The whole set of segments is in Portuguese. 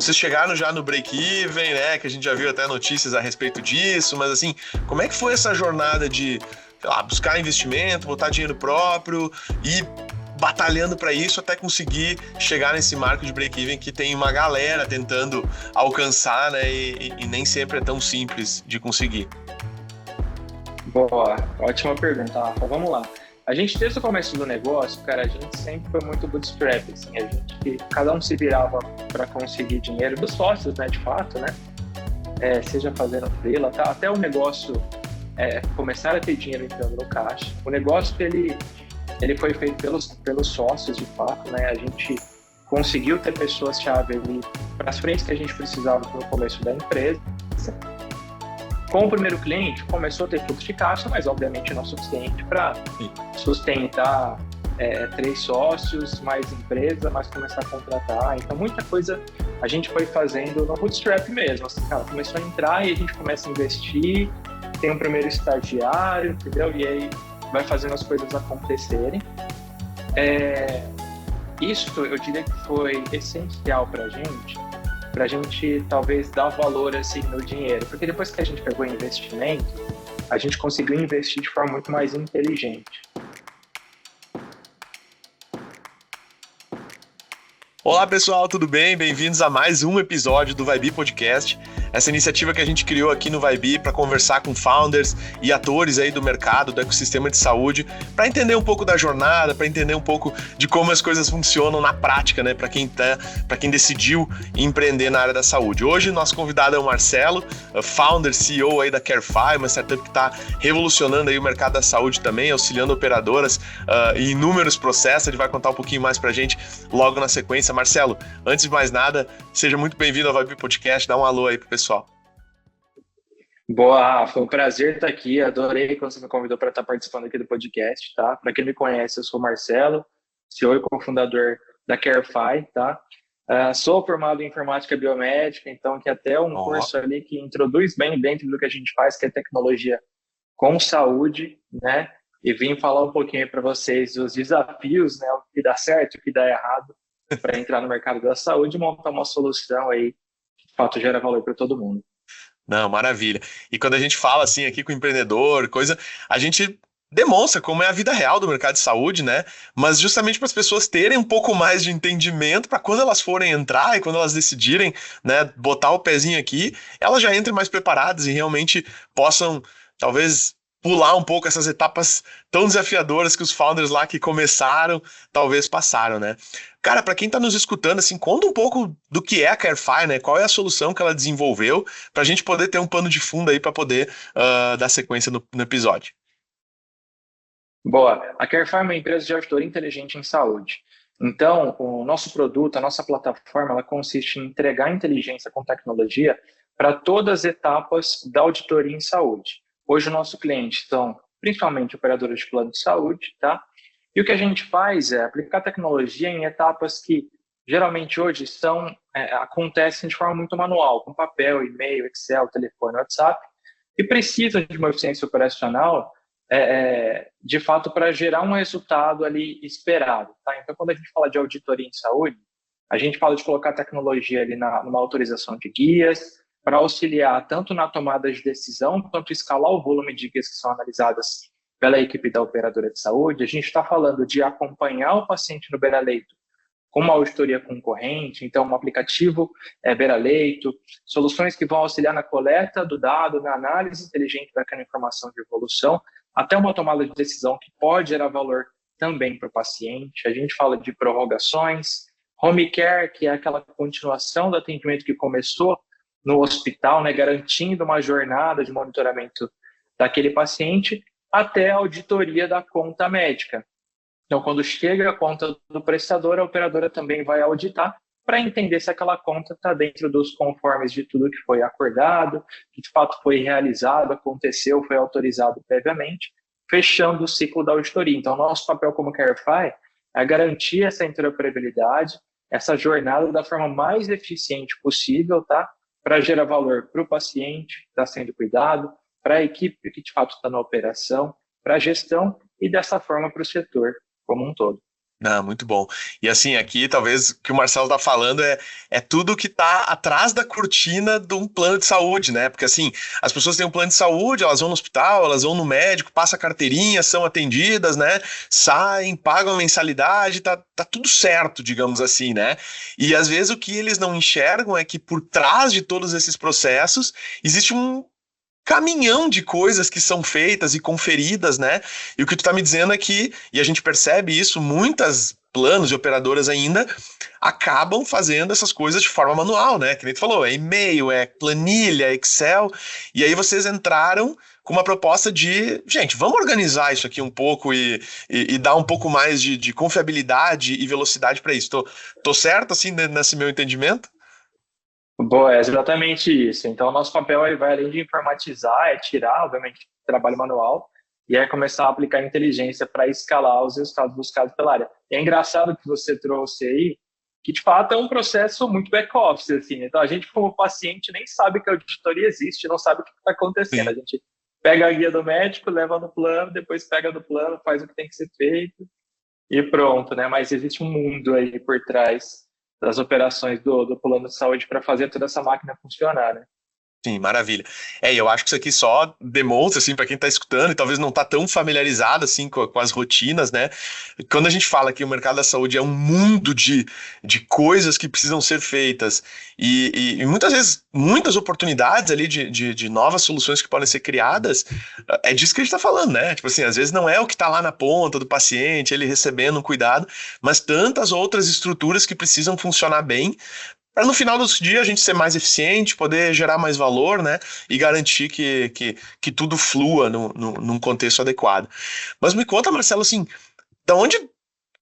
vocês chegaram já no break-even, né? Que a gente já viu até notícias a respeito disso, mas assim, como é que foi essa jornada de, sei lá, buscar investimento, botar dinheiro próprio e batalhando para isso até conseguir chegar nesse marco de break-even que tem uma galera tentando alcançar, né? E nem sempre é tão simples de conseguir. Boa, ótima pergunta, Rafa. Vamos lá. A gente, desde o começo do negócio, cara, a gente sempre foi muito bootstrap, assim, cada um se virava para conseguir dinheiro dos sócios, né, de fato, né, seja fazendo freela, tá, até o negócio começar a ter dinheiro entrando no caixa. O negócio, ele foi feito pelos sócios, de fato, né, a gente conseguiu ter pessoas-chave ali para as frentes que a gente precisava no começo da empresa. Com o primeiro cliente, começou a ter fluxo de caixa, mas obviamente não é suficiente para sustentar 3 sócios, mais empresa, mais começar a contratar. Então, muita coisa a gente foi fazendo no bootstrap mesmo. Assim, cara, começou a entrar e a gente começa a investir, tem um primeiro estagiário, entendeu? E aí vai fazendo as coisas acontecerem. Isso, eu diria que foi essencial para a gente talvez dar valor assim no dinheiro, porque depois que a gente pegou o investimento, a gente conseguiu investir de forma muito mais inteligente. Olá pessoal, tudo bem? Bem-vindos a mais um episódio do Vibe Podcast. Essa iniciativa que a gente criou aqui no Vibe para conversar com founders e atores aí do mercado, do ecossistema de saúde, para entender um pouco da jornada, para entender um pouco de como as coisas funcionam na prática, né? Para quem decidiu empreender na área da saúde. Hoje nosso convidado é o Marcelo, founder, CEO aí da Carefy, uma startup que está revolucionando aí o mercado da saúde também, auxiliando operadoras em inúmeros processos. Ele vai contar um pouquinho mais para a gente logo na sequência. Marcelo, antes de mais nada, seja muito bem-vindo ao Vibe Podcast, dá um alô aí pro pessoal. Boa, foi um prazer estar aqui, adorei quando você me convidou para estar participando aqui do podcast, tá? Para quem me conhece, eu sou o Marcelo, CEO e cofundador da Carefy, tá? Sou formado em informática biomédica, então que até um curso ali que introduz bem dentro do que a gente faz, que é tecnologia com saúde, né? E vim falar um pouquinho para vocês dos desafios, né? O que dá certo, o que dá errado, para entrar no mercado da saúde e montar uma solução aí que de fato gera valor para todo mundo. Não, maravilha. E quando a gente fala assim aqui com o empreendedor, a gente demonstra como é a vida real do mercado de saúde, né? Mas justamente para as pessoas terem um pouco mais de entendimento para quando elas forem entrar e quando elas decidirem, né, botar o pezinho aqui, elas já entrem mais preparadas e realmente possam, talvez, pular um pouco essas etapas tão desafiadoras que os founders lá que começaram, talvez passaram, né? Cara, para quem está nos escutando, assim, conta um pouco do que é a Carefy, né? Qual é a solução que ela desenvolveu para a gente poder ter um pano de fundo aí para poder dar sequência no episódio. Boa. A Carefy é uma empresa de auditoria inteligente em saúde. Então, o nosso produto, a nossa plataforma, ela consiste em entregar inteligência com tecnologia para todas as etapas da auditoria em saúde. Hoje, o nosso cliente são principalmente operadoras de plano de saúde, tá? E o que a gente faz é aplicar tecnologia em etapas que geralmente hoje acontecem de forma muito manual, com papel, e-mail, Excel, telefone, WhatsApp, e precisa de uma eficiência operacional de fato para gerar um resultado ali esperado. Tá? Então, quando a gente fala de auditoria em saúde, a gente fala de colocar tecnologia ali numa autorização de guias, para auxiliar tanto na tomada de decisão, quanto escalar o volume de guias que são analisadas pela equipe da operadora de saúde. A gente está falando de acompanhar o paciente no beira-leito com uma auditoria concorrente, então um aplicativo beira-leito, soluções que vão auxiliar na coleta do dado, na análise inteligente daquela informação de evolução, até uma tomada de decisão que pode gerar valor também para o paciente. A gente fala de prorrogações, home care, que é aquela continuação do atendimento que começou no hospital, né, garantindo uma jornada de monitoramento daquele paciente, até a auditoria da conta médica. Então, quando chega a conta do prestador, a operadora também vai auditar para entender se aquela conta está dentro dos conformes de tudo que foi acordado, que de fato foi realizado, aconteceu, foi autorizado previamente, fechando o ciclo da auditoria. Então, nosso papel como Carefy é garantir essa interoperabilidade, essa jornada da forma mais eficiente possível, tá? Para gerar valor para o paciente que está sendo cuidado, para a equipe que de fato está na operação, para a gestão e dessa forma para o setor como um todo. Ah, muito bom. E assim, aqui talvez o que o Marcelo tá falando é tudo que tá atrás da cortina de um plano de saúde, né? Porque assim, as pessoas têm um plano de saúde, elas vão no hospital, elas vão no médico, passa a carteirinha, são atendidas, né? Saem, pagam a mensalidade, tá tudo certo, digamos assim, né? E às vezes o que eles não enxergam é que por trás de todos esses processos existe um caminhão de coisas que são feitas e conferidas, né? E o que tu tá me dizendo é que, e a gente percebe isso, muitas planos e operadoras ainda acabam fazendo essas coisas de forma manual, né? Que nem tu falou, é e-mail, é planilha, é Excel, e aí vocês entraram com uma proposta de, gente, vamos organizar isso aqui um pouco e dar um pouco mais de confiabilidade e velocidade para isso. Tô certo, assim, nesse meu entendimento? Boa, é exatamente isso. Então, o nosso papel aí vai além de informatizar, é tirar, obviamente, o trabalho manual e é começar a aplicar inteligência para escalar os resultados buscados pela área. E é engraçado que você trouxe aí, que de fato é um processo muito back-office, assim. Então, a gente, como paciente, nem sabe que a auditoria existe, não sabe o que está acontecendo. A Sim. gente pega a guia do médico, leva no plano, depois pega do plano, faz o que tem que ser feito e pronto, né? Mas existe um mundo aí por trás das operações do plano de saúde para fazer toda essa máquina funcionar, né? Sim, maravilha. E eu acho que isso aqui só demonstra, assim, para quem está escutando e talvez não está tão familiarizado, assim, com as rotinas, né? Quando a gente fala que o mercado da saúde é um mundo de coisas que precisam ser feitas e muitas vezes, muitas oportunidades ali de novas soluções que podem ser criadas, é disso que a gente está falando, né? Tipo assim, às vezes não é o que está lá na ponta do paciente, ele recebendo um cuidado, mas tantas outras estruturas que precisam funcionar bem para no final do dia a gente ser mais eficiente, poder gerar mais valor, né? E garantir que tudo flua num contexto adequado. Mas me conta, Marcelo, assim, da onde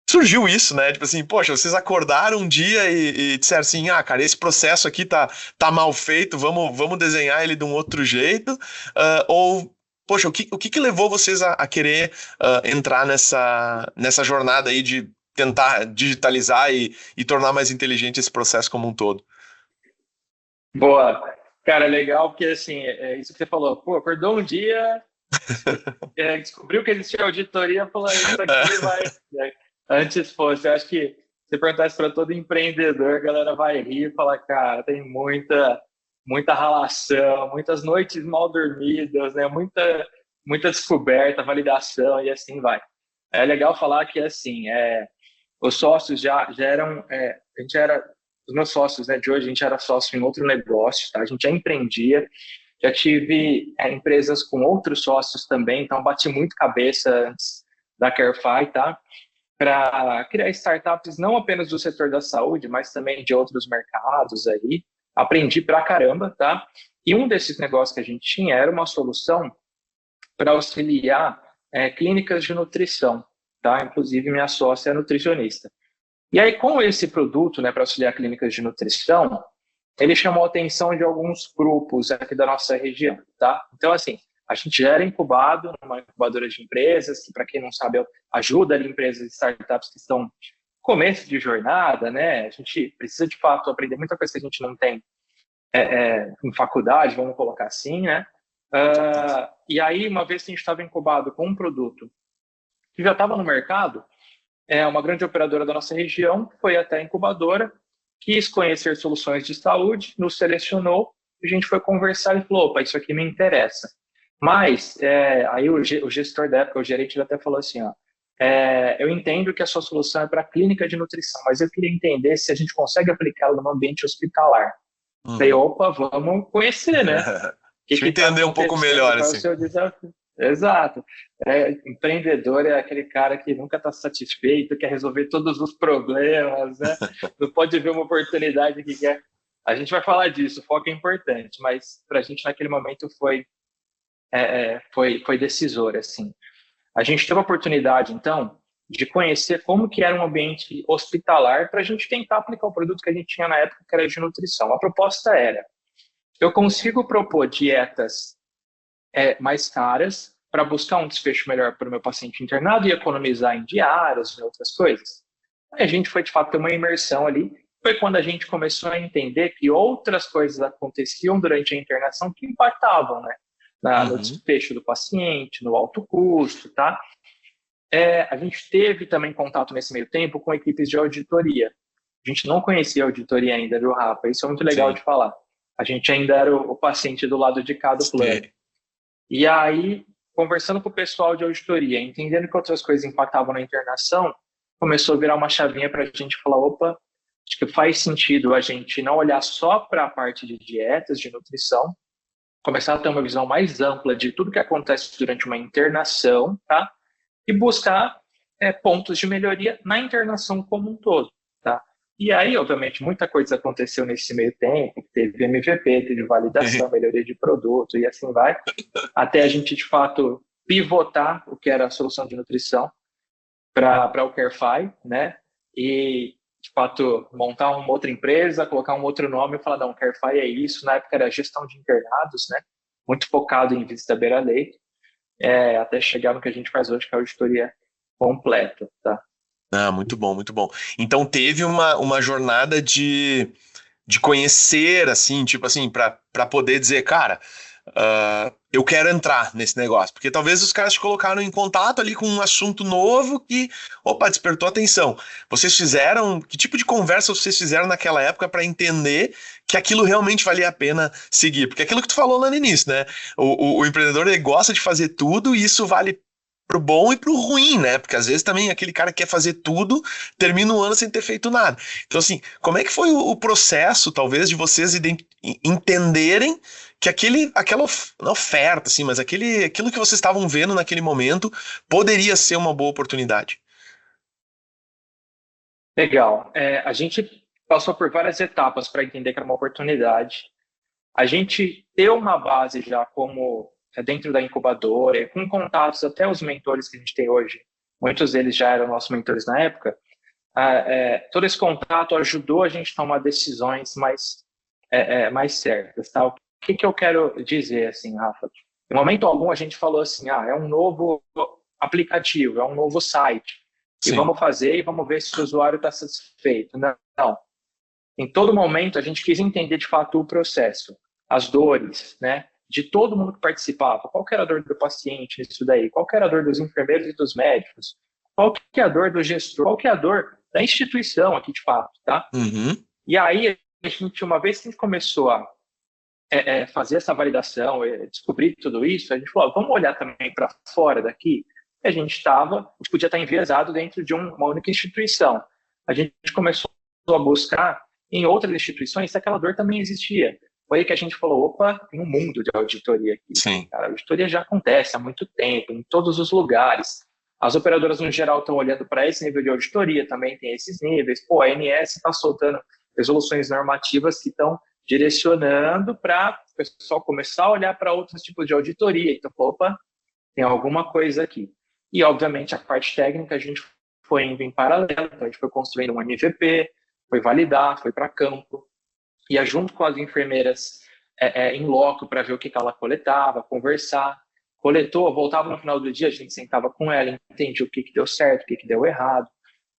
surgiu isso, né? Tipo assim, poxa, vocês acordaram um dia e disseram assim, ah, cara, esse processo aqui tá mal feito, vamos desenhar ele de um outro jeito, ou poxa, o que levou vocês a querer entrar nessa jornada aí de tentar digitalizar e tornar mais inteligente esse processo como um todo? Boa. Cara, legal, porque assim, é isso que você falou. Pô, acordou um dia, descobriu que existia auditoria, falou, isso aqui vai. Né? Antes fosse, eu acho que se perguntasse para todo empreendedor, a galera vai rir e falar, cara, tem muita ralação, muitas noites mal dormidas, né? Muita descoberta, validação e assim vai. É legal falar que assim, os sócios já eram, a gente era, os meus sócios, né, de hoje, a gente era sócio em outro negócio, tá? A gente já empreendia, já tive empresas com outros sócios também, então bati muito cabeça antes da Carefy, tá? Para criar startups não apenas do setor da saúde, mas também de outros mercados aí. Aprendi pra caramba, tá? E um desses negócios que a gente tinha era uma solução para auxiliar clínicas de nutrição, tá? Inclusive minha sócia é nutricionista. E aí com esse produto, né, para auxiliar clínicas de nutrição, ele chamou a atenção de alguns grupos aqui da nossa região, tá? Então assim, a gente já era incubado numa incubadora de empresas, que para quem não sabe ajuda ali empresas e startups que estão no começo de jornada, né? A gente precisa de fato aprender muita coisa que a gente não tem em faculdade, vamos colocar assim, né? E aí, uma vez que a gente estava incubado com um produto que já estava no mercado, uma grande operadora da nossa região foi até a incubadora, quis conhecer soluções de saúde, nos selecionou, a gente foi conversar e falou, opa, isso aqui me interessa. Mas, aí o gestor da época, o gerente, ele até falou assim, ó, eu entendo que a sua solução é para clínica de nutrição, mas eu queria entender se a gente consegue aplicá-la no ambiente hospitalar. Falei, Uhum. opa, vamos conhecer, né? O Deixa eu que está entender um pouco acontecendo, melhor, qual é o assim. seu desafio. Exato. Empreendedor é aquele cara que nunca está satisfeito, quer resolver todos os problemas, né? Não pode ver uma oportunidade que quer. A gente vai falar disso, o foco é importante, mas para a gente naquele momento foi decisor, assim. A gente teve a oportunidade, então, de conhecer como que era um ambiente hospitalar para a gente tentar aplicar o produto que a gente tinha na época, que era de nutrição. A proposta era, eu consigo propor dietas mais caras para buscar um desfecho melhor para o meu paciente internado e economizar em diárias e outras coisas. Aí a gente foi, de fato, ter uma imersão ali. Foi quando a gente começou a entender que outras coisas aconteciam durante a internação que impactavam, né? No Uhum. desfecho do paciente, no alto custo, tá? A gente teve também contato nesse meio tempo com equipes de auditoria. A gente não conhecia a auditoria ainda, viu, Rafa? Isso é muito legal Sim, de falar. A gente ainda era o paciente do lado de cá do plano. sim. E aí, conversando com o pessoal de auditoria, entendendo que outras coisas impactavam na internação, começou a virar uma chavinha para a gente falar, opa, acho que faz sentido a gente não olhar só para a parte de dietas, de nutrição, começar a ter uma visão mais ampla de tudo que acontece durante uma internação, tá? E buscar pontos de melhoria na internação como um todo, tá? E aí, obviamente, muita coisa aconteceu nesse meio tempo, teve MVP, teve validação, melhoria de produto e assim vai, até a gente, de fato, pivotar o que era a solução de nutrição para o CareFi, né? E, de fato, montar uma outra empresa, colocar um outro nome e falar, não, CareFi é isso. Na época era gestão de internados, né? Muito focado em visita beira-leito, até chegar no que a gente faz hoje, que é a auditoria completa, tá? Ah, muito bom, muito bom. Então teve uma jornada de conhecer, assim, tipo assim, para poder dizer, cara, eu quero entrar nesse negócio. Porque talvez os caras te colocaram em contato ali com um assunto novo que, opa, despertou atenção. Vocês fizeram, que tipo de conversa vocês fizeram naquela época para entender que aquilo realmente valia a pena seguir? Porque aquilo que tu falou lá no início, né? O empreendedor, ele gosta de fazer tudo e isso vale pro bom e pro ruim, né? Porque às vezes também aquele cara que quer fazer tudo, termina o ano sem ter feito nada. Então, assim, como é que foi o processo, talvez, de vocês entenderem que aquela oferta, assim, mas aquilo que vocês estavam vendo naquele momento poderia ser uma boa oportunidade? Legal. A gente passou por várias etapas para entender que era uma oportunidade. A gente ter uma base já como dentro da incubadora, com contatos, até os mentores que a gente tem hoje, muitos deles já eram nossos mentores na época, todo esse contato ajudou a gente a tomar decisões mais certas. Tá? O que eu quero dizer, assim, Rafa? Em momento algum a gente falou assim, é um novo aplicativo, é um novo site, e Sim. vamos fazer e vamos ver se o usuário está satisfeito. Não, não. Em todo momento a gente quis entender de fato o processo, as dores, né? De todo mundo que participava. Qual que era a dor do paciente nisso daí? Qual que era a dor dos enfermeiros e dos médicos? Qual que é a dor do gestor? Qual que é a dor da instituição aqui de fato, tá? Uhum. E aí, a gente, uma vez que a gente começou a fazer essa validação, descobrir tudo isso, a gente falou, vamos olhar também para fora daqui. E a gente podia estar enviesado dentro de uma única instituição. A gente começou a buscar em outras instituições se aquela dor também existia. Foi aí que a gente falou, opa, tem um mundo de auditoria aqui. Sim. Cara, a auditoria já acontece há muito tempo, em todos os lugares. As operadoras, no geral, estão olhando para esse nível de auditoria, também tem esses níveis. Pô, a ANS está soltando resoluções normativas que estão direcionando para o pessoal começar a olhar para outros tipos de auditoria. Então, opa, tem alguma coisa aqui. E, obviamente, a parte técnica a gente foi indo em paralelo, então a gente foi construindo um MVP, foi validar, foi para campo, ia junto com as enfermeiras em loco para ver o que ela coletava, conversar, coletou, voltava no final do dia, a gente sentava com ela, entendia o que deu certo, o que deu errado,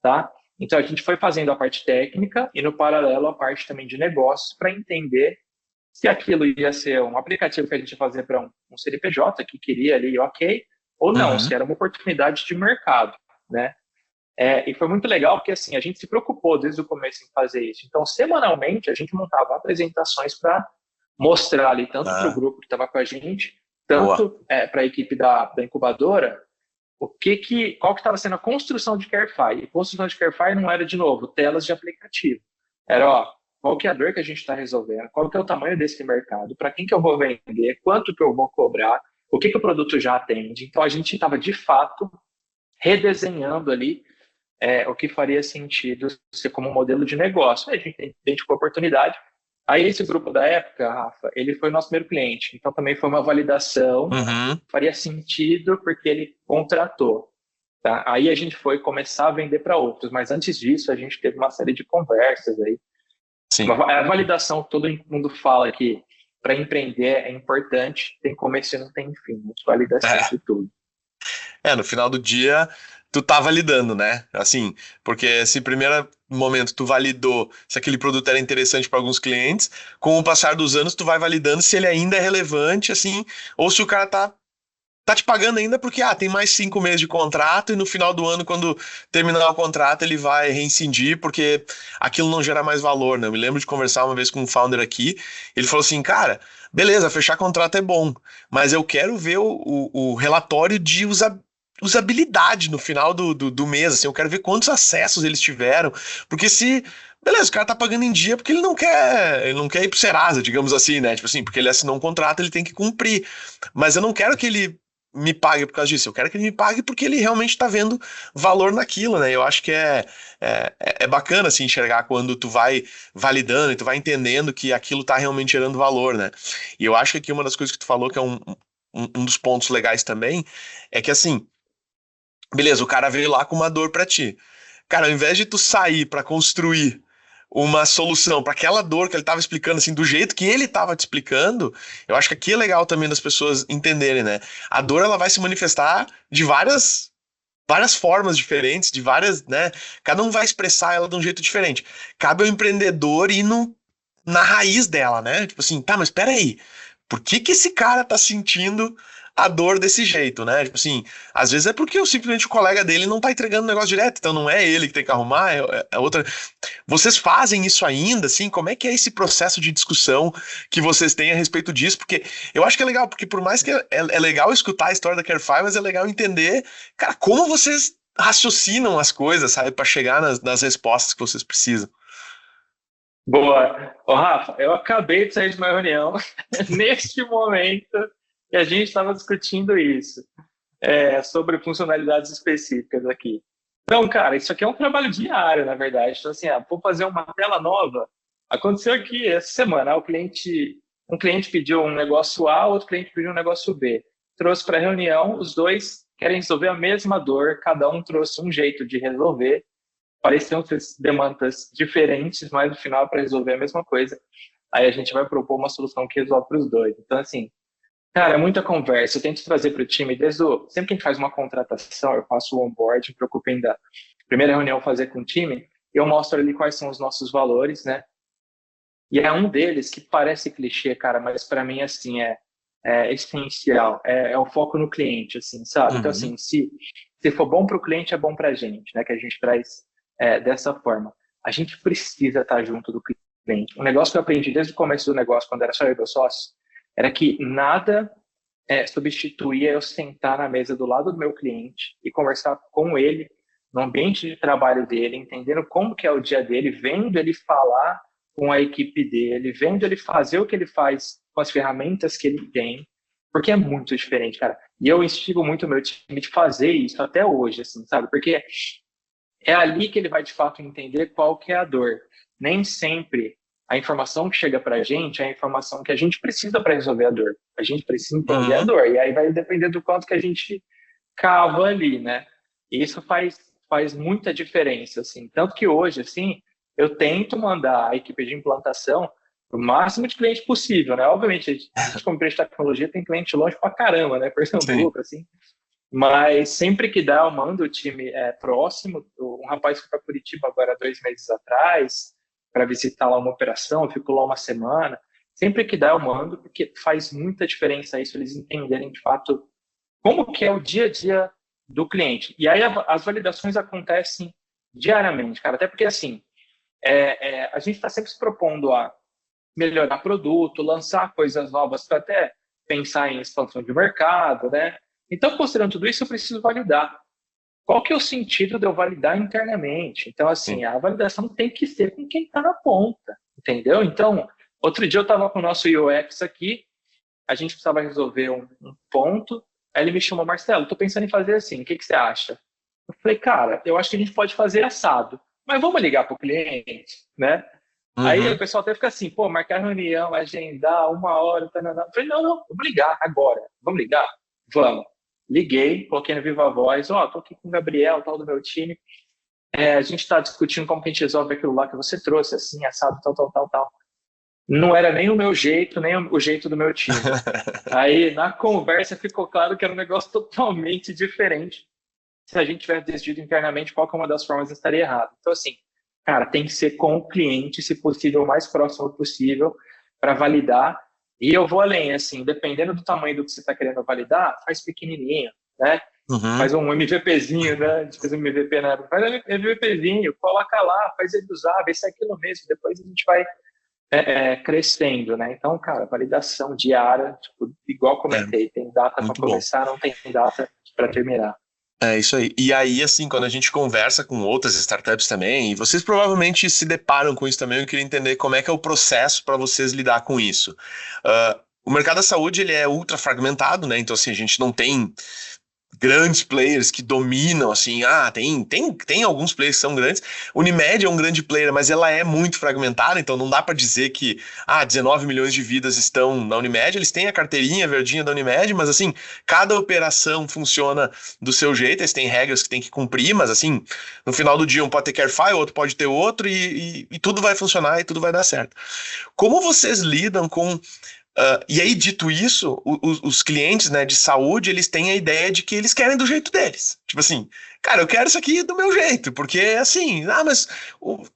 tá? Então a gente foi fazendo a parte técnica e no paralelo a parte também de negócios para entender se aquilo ia ser um aplicativo que a gente ia fazer para um CNPJ que queria ali, ok, ou não, Uhum. se era uma oportunidade de mercado, né? E foi muito legal porque assim a gente se preocupou desde o começo em fazer isso. Então, semanalmente, a gente montava apresentações para mostrar ali, tanto para o Ah, grupo que estava com a gente, boa. tanto para a equipe da incubadora, qual que estava sendo a construção de CareFi. E construção de CareFi não era, de novo, telas de aplicativo. Era, qual que é a dor que a gente está resolvendo, qual que é o tamanho desse mercado, para quem que eu vou vender, quanto que eu vou cobrar, o que o produto já atende. Então, a gente estava, de fato, redesenhando ali o que faria sentido ser como um modelo de negócio. Aí a gente identificou a oportunidade. Aí esse grupo da época, Rafa, ele foi o nosso primeiro cliente. Então também foi uma validação, Uhum. faria sentido porque ele contratou. Tá? Aí a gente foi começar a vender para outros, mas antes disso a gente teve uma série de conversas aí. Sim. A validação, todo mundo fala que para empreender é importante, tem começo e não tem fim. A gente valida É. sempre tudo. No final do dia, tu tá validando, né? Assim, porque se primeiro momento tu validou se aquele produto era interessante para alguns clientes, com o passar dos anos tu vai validando se ele ainda é relevante, assim, ou se o cara tá tá te pagando ainda porque, tem mais 5 meses de contrato e no final do ano, quando terminar o contrato, ele vai reincidir porque aquilo não gera mais valor, né? Eu me lembro de conversar uma vez com um founder aqui, ele falou assim, cara, beleza, fechar contrato é bom, mas eu quero ver o relatório de usabilidade no final do mês, assim, eu quero ver quantos acessos eles tiveram, porque se... Beleza, o cara tá pagando em dia porque ele não quer ir pro Serasa, digamos assim, né? Tipo assim, porque ele assinou um contrato, ele tem que cumprir. Mas eu não quero que ele me pague por causa disso. Eu quero que ele me pague porque ele realmente está vendo valor naquilo, né? Eu acho que é bacana assim, enxergar quando tu vai validando e tu vai entendendo que aquilo está realmente gerando valor, né? E eu acho que aqui uma das coisas que tu falou que é um dos pontos legais também é que assim, beleza, o cara veio lá com uma dor para ti. Cara, ao invés de tu sair para construir uma solução para aquela dor que ele estava explicando, assim, do jeito que ele estava te explicando, eu acho que aqui é legal também das pessoas entenderem, né? A dor, ela vai se manifestar de várias formas diferentes, de várias, né? Cada um vai expressar ela de um jeito diferente. Cabe ao empreendedor ir na raiz dela, né? Tipo assim, tá, mas peraí, por que que esse cara tá sentindo a dor desse jeito, né? Tipo assim, às vezes é porque simplesmente o colega dele não tá entregando o negócio direto, então não é ele que tem que arrumar, é outra. Vocês fazem isso ainda, assim? Como é que é esse processo de discussão que vocês têm a respeito disso? Porque eu acho que é legal, porque por mais que é legal escutar a história da Carefy, mas é legal entender, cara, como vocês raciocinam as coisas, sabe, para chegar nas respostas que vocês precisam. Boa. Ô, Rafa, eu acabei de sair de uma reunião neste momento que a gente estava discutindo isso, sobre funcionalidades específicas aqui. Então, cara, isso aqui é um trabalho diário, na verdade. Então, assim, vou fazer uma tela nova. Aconteceu aqui essa semana, um cliente pediu um negócio A, outro cliente pediu um negócio B. Trouxe para a reunião, os dois querem resolver a mesma dor, cada um trouxe um jeito de resolver. Pareciam ser demandas diferentes, mas no final, para resolver a mesma coisa, aí a gente vai propor uma solução que resolve para os dois. Então, assim, cara, é muita conversa. Eu tento trazer para o time, sempre que a gente faz uma contratação, eu faço o onboard, me preocupo em da primeira reunião fazer com o time, eu mostro ali quais são os nossos valores, né? E é um deles que parece clichê, cara, mas para mim, assim, é essencial. É o foco no cliente, assim, sabe? Então, Uhum. assim, se for bom para o cliente, é bom para a gente, né? Que a gente traz dessa forma. A gente precisa estar junto do cliente. Um negócio que eu aprendi desde o começo do negócio, quando era só eu e meu sócio, era que nada substituía eu sentar na mesa do lado do meu cliente e conversar com ele no ambiente de trabalho dele, entendendo como que é o dia dele, vendo ele falar com a equipe dele, vendo ele fazer o que ele faz com as ferramentas que ele tem, porque é muito diferente, cara. E eu instigo muito o meu time de fazer isso até hoje, assim, sabe? Porque é ali que ele vai de fato entender qual que é a dor. Nem sempre a informação que chega para a gente é a informação que a gente precisa para resolver a dor. A gente precisa entender a Uhum. dor. E aí vai depender do quanto que a gente cava ali, né? E isso faz muita diferença, assim. Tanto que hoje, assim, eu tento mandar a equipe de implantação o máximo de cliente possível, né? Obviamente, a gente como empresa de tecnologia, tem cliente longe pra caramba, né? Sim. Pernambuco, assim. Mas sempre que dá, eu mando o time próximo. Um rapaz foi para Curitiba agora 2 meses atrás para visitar lá uma operação, eu fico lá uma semana. Sempre que dá, eu mando, porque faz muita diferença isso, eles entenderem de fato como que é o dia a dia do cliente. E aí as validações acontecem diariamente, cara. Até porque, assim, a gente está sempre se propondo a melhorar produto, lançar coisas novas para até pensar em expansão de mercado, né? Então, considerando tudo isso, eu preciso validar. Qual que é o sentido de eu validar internamente? Então, Sim. assim, a validação tem que ser com quem está na ponta, entendeu? Então, outro dia eu estava com o nosso UX aqui, a gente precisava resolver um ponto, aí ele me chamou, Marcelo, estou pensando em fazer assim, o que você acha? Eu falei, cara, eu acho que a gente pode fazer assado, mas vamos ligar para o cliente, né? Aí o Uhum. pessoal até fica assim, pô, marcar reunião, agendar 1 hora, tá, não, não. Eu falei, não, vamos ligar agora, vamos ligar? Vamos. Liguei, coloquei no Viva Voz, tô aqui com o Gabriel, tal do meu time, a gente está discutindo como que a gente resolve aquilo lá que você trouxe, assim, assado, tal, tal, tal, tal. Não era nem o meu jeito, nem o jeito do meu time. Aí, na conversa, ficou claro que era um negócio totalmente diferente. Se a gente tivesse decidido internamente qual que é uma das formas, estaria errado. Então, assim, cara, tem que ser com o cliente, se possível, o mais próximo possível, para validar. E eu vou além, assim, dependendo do tamanho do que você está querendo validar, faz pequenininho, né? Uhum. Faz um MVPzinho, né? A gente fez um MVP na época. Faz um MVPzinho, coloca lá, faz ele usar, vê se é aquilo mesmo. Depois a gente vai crescendo, né? Então, cara, validação diária, tipo, igual É, comentei, tem data para muito bom. começar, não tem data para terminar. É isso aí. E aí, assim, quando a gente conversa com outras startups também, e vocês provavelmente se deparam com isso também, eu queria entender como é que é o processo para vocês lidar com isso. O mercado da saúde, ele é ultra fragmentado, né? Então, assim, a gente não tem grandes players que dominam, assim, tem alguns players que são grandes. Unimed é um grande player, mas ela é muito fragmentada, então não dá para dizer que 19 milhões de vidas estão na Unimed, eles têm a carteirinha verdinha da Unimed, mas assim, cada operação funciona do seu jeito, eles têm regras que tem que cumprir, mas assim, no final do dia um pode ter CareFi, o outro pode ter outro, e tudo vai funcionar e tudo vai dar certo. Como vocês lidam com e aí, dito isso, os clientes, né, de saúde, eles têm a ideia de que eles querem do jeito deles. Tipo assim, cara, eu quero isso aqui do meu jeito, porque assim, mas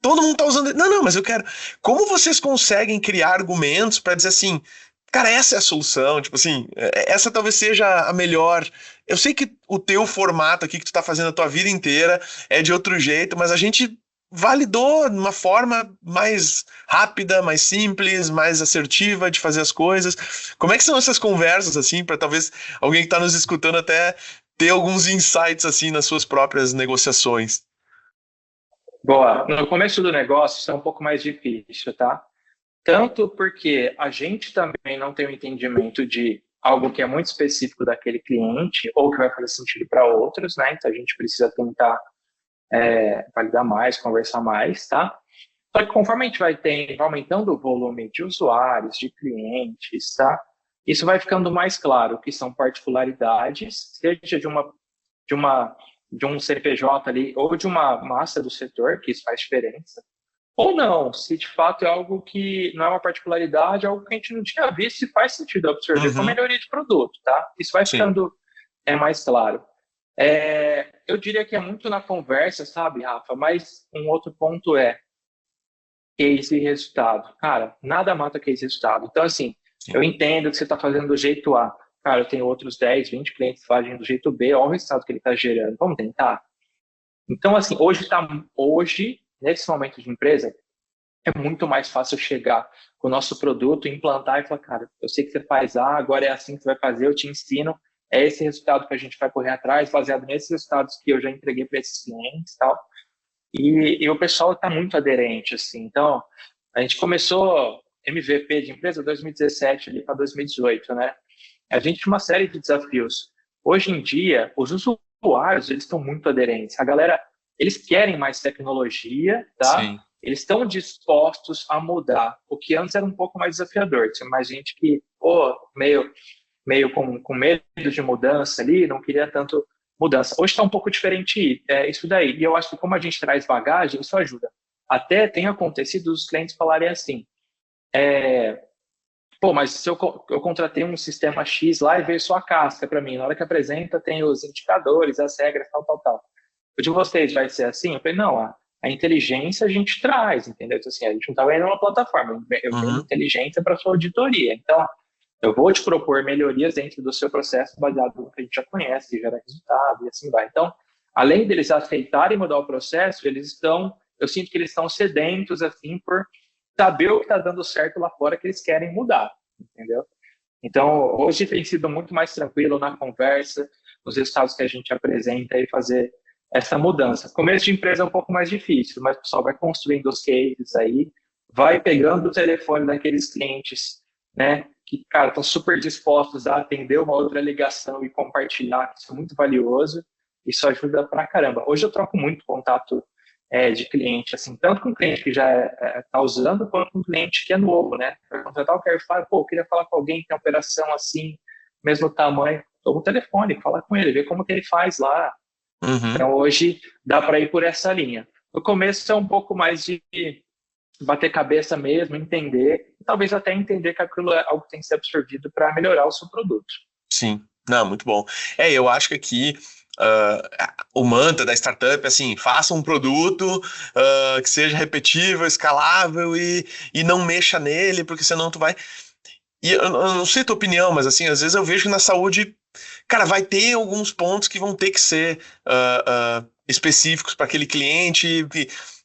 todo mundo tá usando. Não, não, mas eu quero. Como vocês conseguem criar argumentos para dizer assim, cara, essa é a solução, tipo assim, essa talvez seja a melhor. Eu sei que o teu formato aqui que tu tá fazendo a tua vida inteira é de outro jeito, mas a gente validou de uma forma mais rápida, mais simples, mais assertiva de fazer as coisas. Como é que são essas conversas, assim, para talvez alguém que está nos escutando até ter alguns insights, assim, nas suas próprias negociações? Boa. No começo do negócio, isso é um pouco mais difícil, tá? Tanto porque a gente também não tem o entendimento de algo que é muito específico daquele cliente ou que vai fazer sentido para outros, né? Então a gente precisa tentar validar mais, conversar mais, tá? Só que conforme a gente vai aumentando o volume de usuários, de clientes, tá? Isso vai ficando mais claro que são particularidades, seja de uma de um CPJ ali ou de uma massa do setor, que isso faz diferença, ou não, se de fato é algo que não é uma particularidade, é algo que a gente não tinha visto e faz sentido absorver com a Uhum, melhoria de produto, tá? Isso vai sim. ficando mais claro. Eu diria que é muito na conversa, sabe, Rafa? Mas um outro ponto é case e resultado. Cara, nada mata case e resultado. Então, assim, Sim. eu entendo que você está fazendo do jeito A. Cara, eu tenho outros 10, 20 clientes que fazem do jeito B, olha o resultado que ele está gerando. Vamos tentar? Então, assim, hoje, nesse momento de empresa, é muito mais fácil chegar com o nosso produto, implantar e falar, cara, eu sei que você faz A, agora é assim que você vai fazer, eu te ensino, é esse resultado que a gente vai correr atrás, baseado nesses resultados que eu já entreguei para esses clientes e tal. E o pessoal está muito aderente, assim. Então, a gente começou MVP de empresa 2017 ali para 2018, né? A gente tinha uma série de desafios. Hoje em dia, os usuários, eles estão muito aderentes. A galera, eles querem mais tecnologia, tá? Sim. Eles estão dispostos a mudar, o que antes era um pouco mais desafiador. Tinha mais gente que, meio com medo de mudança ali, não queria tanto mudança. Hoje está um pouco diferente isso daí. E eu acho que como a gente traz bagagem, isso ajuda. Até tem acontecido os clientes falarem assim, mas se eu contratei um sistema X lá e veio só a casca para mim, na hora que apresenta tem os indicadores, as regras, tal, tal, tal. O de vocês vai ser assim? Eu falei, não, a inteligência a gente traz, entendeu? Então, assim, a gente não está vendo uma plataforma, eu tenho Uhum, inteligência para sua auditoria. Então, eu vou te propor melhorias dentro do seu processo baseado no que a gente já conhece, que gera resultado e assim vai. Então, além deles aceitarem mudar o processo, eu sinto que eles estão sedentos, assim, por saber o que está dando certo lá fora que eles querem mudar, entendeu? Então, hoje tem sido muito mais tranquilo na conversa, nos resultados que a gente apresenta e fazer essa mudança. Começo de empresa é um pouco mais difícil, mas o pessoal vai construindo os cases aí, vai pegando o telefone daqueles clientes, né, que, cara, estão super dispostos a atender uma outra ligação e compartilhar, isso é muito valioso, isso ajuda pra caramba. Hoje eu troco muito contato de cliente, assim, tanto com cliente que já está usando, quanto com cliente que é novo, né? Para contratar o quero falar, eu queria falar com alguém que tem operação assim, mesmo tamanho, toma o telefone, fala com ele, vê como que ele faz lá. uhum. Então, hoje, dá para ir por essa linha. No começo é um pouco mais de bater cabeça mesmo, entender, e talvez até entender que aquilo é algo que tem que ser absorvido para melhorar o seu produto. Sim. Não, muito bom. Eu acho que aqui o mantra da startup é assim, faça um produto que seja repetível, escalável e não mexa nele, porque senão tu vai... E eu não sei a tua opinião, mas assim, às vezes eu vejo que na saúde, cara, vai ter alguns pontos que vão ter que ser específicos para aquele cliente.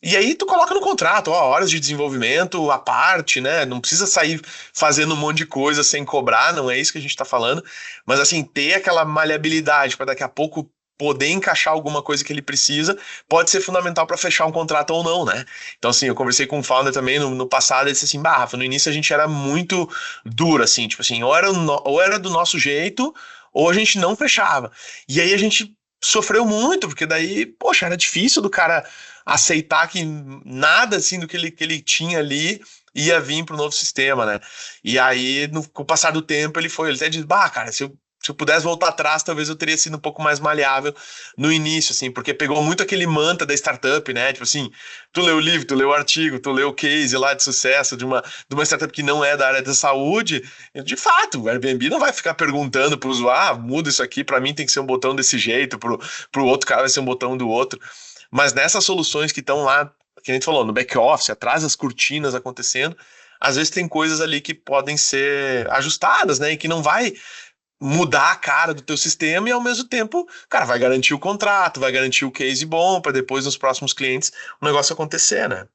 E aí tu coloca no contrato, ó, horas de desenvolvimento à parte, né? Não precisa sair fazendo um monte de coisa sem cobrar, não é isso que a gente tá falando. Mas assim, ter aquela maleabilidade para daqui a pouco poder encaixar alguma coisa que ele precisa, pode ser fundamental para fechar um contrato ou não, né? Então, assim, eu conversei com o founder também no passado, ele disse assim, bah, Rafa, no início a gente era muito duro, assim, tipo assim, ou era do nosso jeito, ou a gente não fechava. E aí a gente sofreu muito, porque daí, poxa, era difícil do cara aceitar que nada, assim, do que ele tinha ali ia vir pro novo sistema, né? E aí, com o passar do tempo, ele até disse, bah, cara, se eu pudesse voltar atrás, talvez eu teria sido um pouco mais maleável no início, assim, porque pegou muito aquele mantra da startup, né? Tipo assim, tu leu o livro, tu leu o artigo, tu leu o case lá de sucesso de uma startup que não é da área da saúde. E, de fato, o Airbnb não vai ficar perguntando pro usuário, muda isso aqui, para mim tem que ser um botão desse jeito, pro outro cara vai ser um botão do outro. Mas nessas soluções que estão lá, que a gente falou, no back-office, atrás das cortinas acontecendo, às vezes tem coisas ali que podem ser ajustadas, né? E que não vai mudar a cara do teu sistema e ao mesmo tempo, cara, vai garantir o contrato, vai garantir o case bom para depois nos próximos clientes o negócio acontecer, né?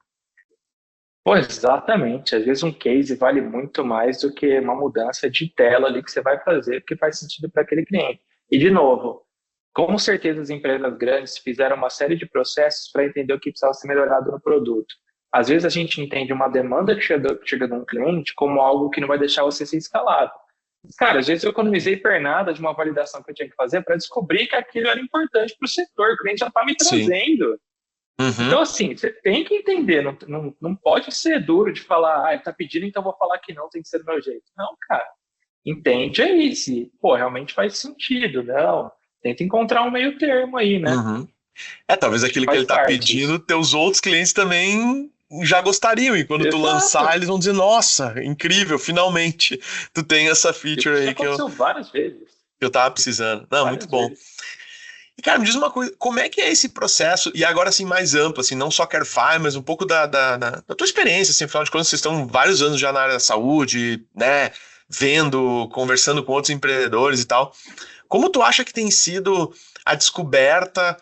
Pô, exatamente. Às vezes um case vale muito mais do que uma mudança de tela ali que você vai fazer, porque faz sentido para aquele cliente. E, de novo, com certeza as empresas grandes fizeram uma série de processos para entender o que precisava ser melhorado no produto. Às vezes a gente entende uma demanda que chega de um cliente como algo que não vai deixar você ser escalado. Cara, às vezes eu economizei pernada de uma validação que eu tinha que fazer para descobrir que aquilo era importante para o setor, o cliente já está me Sim. trazendo. Então, Uhum. assim, você tem que entender, não pode ser duro de falar, ah, ele tá pedindo, então vou falar que não, tem que ser do meu jeito. Não, cara, entende aí se, pô, realmente faz sentido, não. Tenta encontrar um meio termo aí, né? Uhum. É, talvez Acho que aquilo que faz ele tá parte pedindo, isso. teus outros clientes também já gostariam, e quando tu Exato. lançar, eles vão dizer, nossa, incrível, finalmente tu tem essa feature Isso já aí aconteceu várias vezes. que eu tava precisando. Não, muito Várias bom. vezes. E, cara, me diz uma coisa, como é que é esse processo, e agora assim, mais amplo, assim, não só Carefy, mas um pouco da tua experiência, assim, afinal de contas, vocês estão vários anos já na área da saúde, né, vendo, conversando com outros empreendedores e tal. Como tu acha que tem sido a descoberta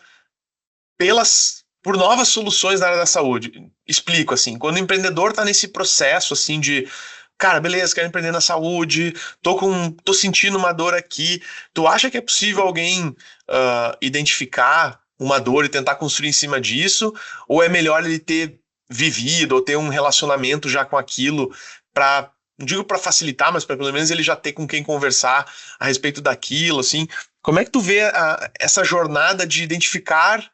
por novas soluções na área da saúde? Explico, assim, quando o empreendedor está nesse processo, assim, de cara, beleza, quero empreender na saúde, tô sentindo uma dor aqui. Tu acha que é possível alguém identificar uma dor e tentar construir em cima disso? Ou é melhor ele ter vivido ou ter um relacionamento já com aquilo para, não digo para facilitar, mas para pelo menos ele já ter com quem conversar a respeito daquilo, assim? Como é que tu vê essa jornada de identificar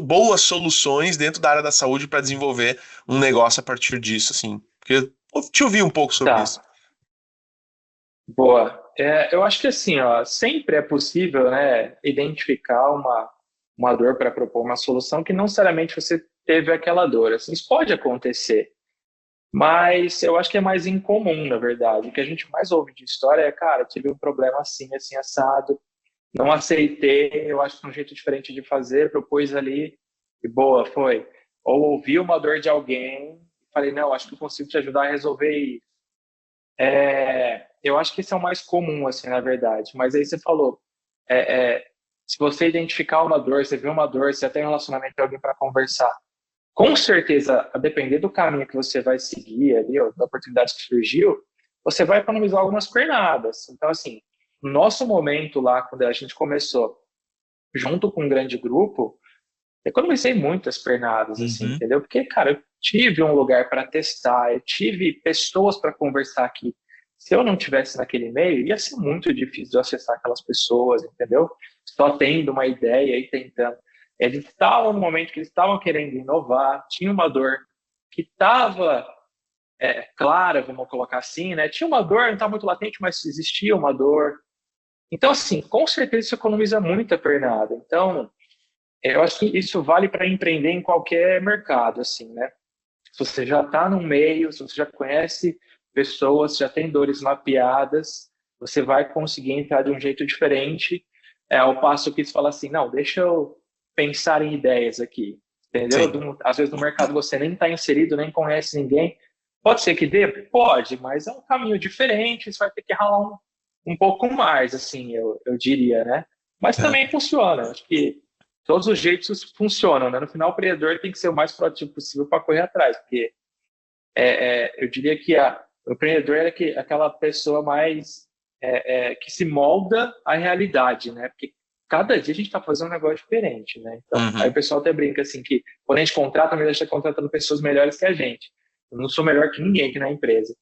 boas soluções dentro da área da saúde para desenvolver um negócio a partir disso, assim? Porque eu te ouvi um pouco sobre isso. Tá, boa. Eu acho que assim, ó, sempre é possível, né, identificar uma dor para propor uma solução que não necessariamente você teve aquela dor. Assim, isso pode acontecer. Mas eu acho que é mais incomum, na verdade. O que a gente mais ouve de história é, cara, tive um problema assim, assim, assado, não aceitei, eu acho que é um jeito diferente de fazer, propus ali, e boa, foi. Ou ouvi uma dor de alguém, falei, não, acho que eu consigo te ajudar a resolver isso. Eu acho que isso é o mais comum, assim, na verdade. Mas aí você falou, é, é, se você identificar uma dor, você vê uma dor, você tem um relacionamento com alguém para conversar, com certeza, a depender do caminho que você vai seguir ali, ou da oportunidade que surgiu, você vai economizar algumas pernadas. Então, assim, no nosso momento lá, quando a gente começou, junto com um grande grupo, economizei muitas pernadas, assim, Uhum. entendeu? Porque, cara, eu tive um lugar para testar, eu tive pessoas para conversar aqui. Se eu não tivesse naquele meio, ia ser muito difícil de acessar aquelas pessoas, entendeu? Só tendo uma ideia e tentando. Eles estavam no momento que eles estavam querendo inovar, tinha uma dor que estava clara, vamos colocar assim, né? Tinha uma dor, não estava muito latente, mas existia uma dor. Então, assim, com certeza isso economiza muita pernada. Então, eu acho que isso vale para empreender em qualquer mercado, assim, né? Se você já está no meio, se você já conhece pessoas, já tem dores mapeadas, você vai conseguir entrar de um jeito diferente, ao passo que você fala assim, não, deixa eu pensar em ideias aqui, entendeu? Sim. Às vezes no mercado você nem está inserido, nem conhece ninguém, Pode ser que dê? Pode, mas é um caminho diferente, você vai ter que ralar um pouco mais, assim, eu diria, né? Mas É. também funciona, acho que todos os jeitos funcionam, né? No final, o empreendedor tem que ser o mais proativo possível para correr atrás, porque eu diria que o empreendedor é aquela pessoa mais que se molda à realidade, né? Porque cada dia a gente está fazendo um negócio diferente, né? Então, aí o Uhum. pessoal até brinca assim que quando a gente contrata, mas a gente está contratando pessoas melhores que a gente. Eu não sou melhor que ninguém aqui na empresa.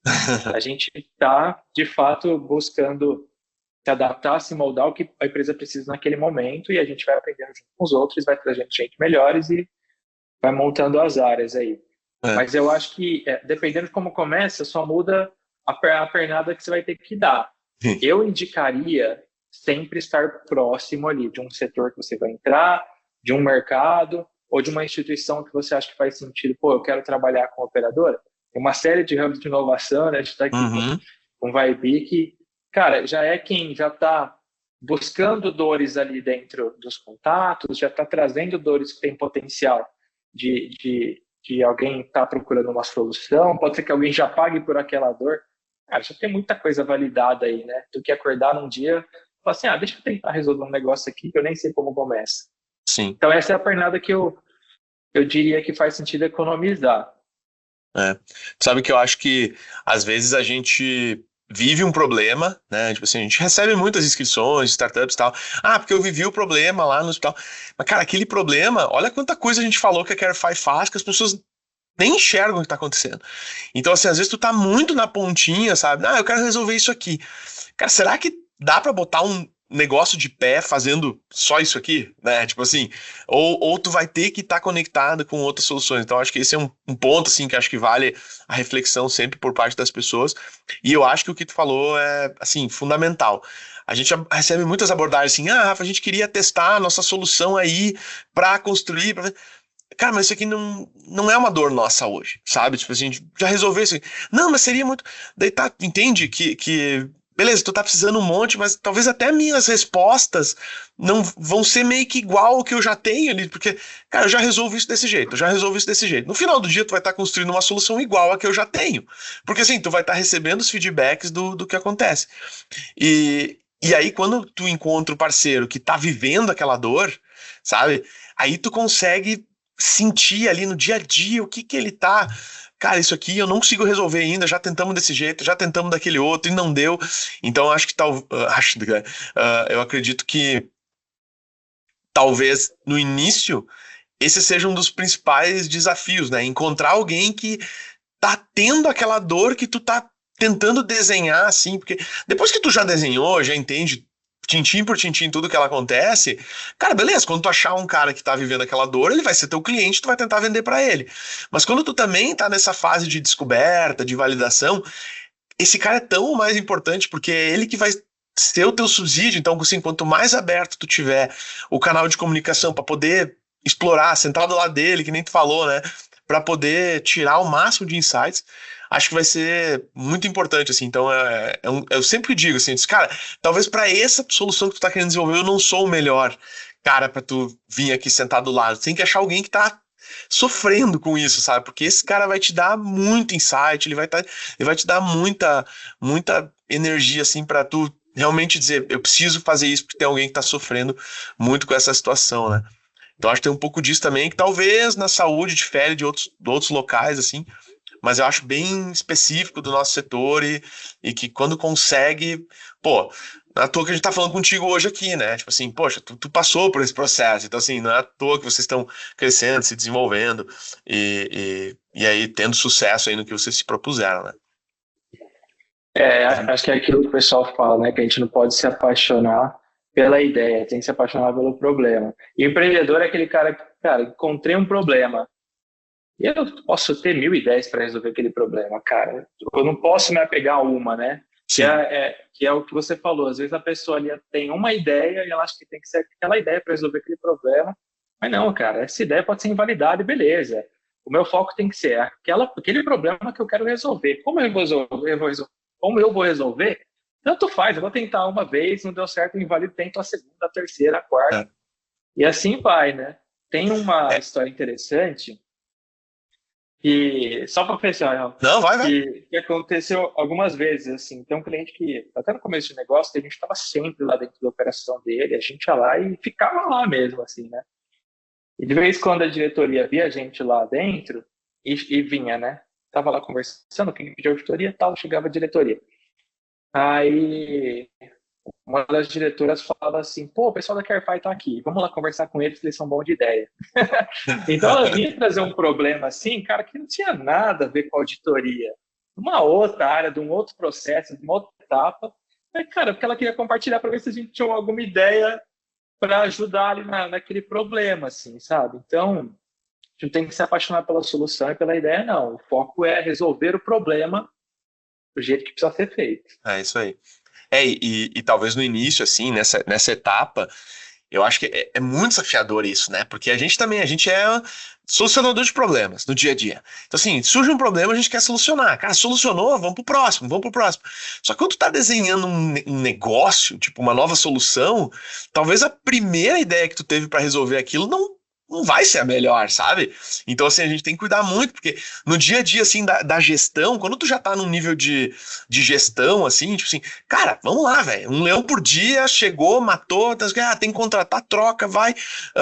A gente está, de fato, buscando se adaptar, se moldar ao que a empresa precisa naquele momento e a gente vai aprendendo junto com os outros, vai trazendo gente melhores e vai montando as áreas aí. É. Mas eu acho que, dependendo de como começa, só muda a pernada que você vai ter que dar. Eu indicaria sempre estar próximo ali de um setor que você vai entrar, de um mercado ou de uma instituição que você acha que faz sentido. Pô, eu quero trabalhar com operadora. Tem uma série de hubs de inovação, né? A gente está aqui Uhum. com o Vibe, que, cara, já é quem já está buscando dores ali dentro dos contatos, já está trazendo dores que têm potencial de alguém estar procurando uma solução, pode ser que alguém já pague por aquela dor. Cara, já tem muita coisa validada aí, né? Tu que acordar num dia e falar assim, deixa eu tentar resolver um negócio aqui que eu nem sei como começa. Sim. Então essa é a pernada que eu diria que faz sentido economizar. É. Sabe que eu acho que às vezes a gente vive um problema, né? Tipo assim, a gente recebe muitas inscrições, startups e tal. Ah, porque eu vivi o problema lá no hospital. Mas, cara, aquele problema, olha quanta coisa a gente falou que a Carefy faz, que as pessoas nem enxergam o que tá acontecendo. Então, assim, às vezes tu tá muito na pontinha, sabe? Ah, eu quero resolver isso aqui. Cara, será que dá pra botar um negócio de pé fazendo só isso aqui, né? Tipo assim, ou tu vai ter que estar conectado com outras soluções. Então, acho que esse é um ponto, assim, que acho que vale a reflexão sempre por parte das pessoas. E eu acho que o que tu falou é, assim, fundamental. A gente recebe muitas abordagens assim, Rafa, a gente queria testar a nossa solução aí pra construir, pra... Cara, mas isso aqui não é uma dor nossa hoje, sabe? Tipo assim, a gente já resolveu isso aqui. Não, mas seria muito. Daí tá, entende que beleza, tu tá precisando um monte, mas talvez até minhas respostas não vão ser meio que igual ao que eu já tenho ali, porque, cara, eu já resolvo isso desse jeito, eu já resolvo isso desse jeito. No final do dia, tu vai estar construindo uma solução igual a que eu já tenho. Porque assim, tu vai estar recebendo os feedbacks do que acontece. E aí, quando tu encontra o parceiro que tá vivendo aquela dor, sabe? Aí tu consegue sentir ali no dia a dia o que que ele tá. Cara, isso aqui eu não consigo resolver ainda. Já tentamos desse jeito, já tentamos daquele outro e não deu. Então acho que eu acredito que talvez no início esse seja um dos principais desafios, né? Encontrar alguém que tá tendo aquela dor que tu tá tentando desenhar, assim, porque depois que tu já desenhou, já entende tintim por tintim tudo que ela acontece, cara, beleza, quando tu achar um cara que tá vivendo aquela dor, ele vai ser teu cliente, tu vai tentar vender para ele. Mas quando tu também tá nessa fase de descoberta, de validação, esse cara é tão mais importante, porque é ele que vai ser o teu subsídio, então, assim, quanto mais aberto tu tiver o canal de comunicação para poder explorar, sentar do lado dele, que nem tu falou, né, para poder tirar o máximo de insights, acho que vai ser muito importante, assim. Então, eu sempre digo, assim, cara, talvez para essa solução que tu tá querendo desenvolver, eu não sou o melhor cara para tu vir aqui sentar do lado. Tem que achar alguém que tá sofrendo com isso, sabe? Porque esse cara vai te dar muito insight, ele vai te dar muita energia, assim, para tu realmente dizer, eu preciso fazer isso porque tem alguém que tá sofrendo muito com essa situação, né? Então acho que tem um pouco disso também, que talvez na saúde difere de outros locais, assim, mas eu acho bem específico do nosso setor e que quando consegue, pô, não é à toa que a gente tá falando contigo hoje aqui, né? Tipo assim, poxa, tu passou por esse processo, então assim, não é à toa que vocês estão crescendo, se desenvolvendo e aí tendo sucesso aí no que vocês se propuseram, né? Acho que é aquilo que o pessoal fala, né? Que a gente não pode se apaixonar pela ideia, tem que se apaixonar pelo problema. E o empreendedor é aquele cara que, cara, encontrei um problema. E eu posso ter 1.000 ideias para resolver aquele problema, cara. Eu não posso me apegar a uma, né? Sim, Que é o que você falou. Às vezes a pessoa ali tem uma ideia e ela acha que tem que ser aquela ideia para resolver aquele problema. Mas não, cara, essa ideia pode ser invalidada e beleza. O meu foco tem que ser aquele problema que eu quero resolver. Como eu vou resolver? Tanto faz, eu vou tentar uma vez, não deu certo, eu invalido, tento a segunda, a terceira, a quarta. é, E assim vai, né? Tem uma é, história interessante E só para fechar, Não, vai, vai. que aconteceu algumas vezes, assim, tem um cliente que, até no começo do negócio, a gente estava sempre lá dentro da operação dele, a gente ia lá e ficava lá mesmo, assim, né? E de vez em quando a diretoria via a gente lá dentro e vinha, né? Tava lá conversando, quem pediu auditoria e tal, chegava a diretoria. Aí uma das diretoras fala assim, pô, o pessoal da CareFi tá aqui, vamos lá conversar com eles, que eles são bons de ideia. Então ela vinha trazer um problema assim, cara, que não tinha nada a ver com a auditoria. Uma outra área, de um outro processo, de uma outra etapa. Mas, cara, porque ela queria compartilhar para ver se a gente tinha alguma ideia para ajudar ali naquele problema, assim, sabe? Então, a gente não tem que se apaixonar pela solução e pela ideia, não. O foco é resolver o problema do jeito que precisa ser feito. É isso aí. E talvez no início, assim, nessa etapa, eu acho que é muito desafiador isso, né? Porque a gente é solucionador de problemas no dia a dia. Então, assim, surge um problema, a gente quer solucionar. Cara, solucionou, vamos pro próximo, vamos pro próximo. Só que quando tu tá desenhando um negócio, tipo, uma nova solução, talvez a primeira ideia que tu teve para resolver aquilo não vai ser a melhor, sabe? Então, assim, a gente tem que cuidar muito, porque no dia a dia, assim, da gestão, quando tu já tá num nível de gestão, assim, tipo assim, cara, vamos lá, velho, um leão por dia, chegou, matou, tem que contratar, troca, vai,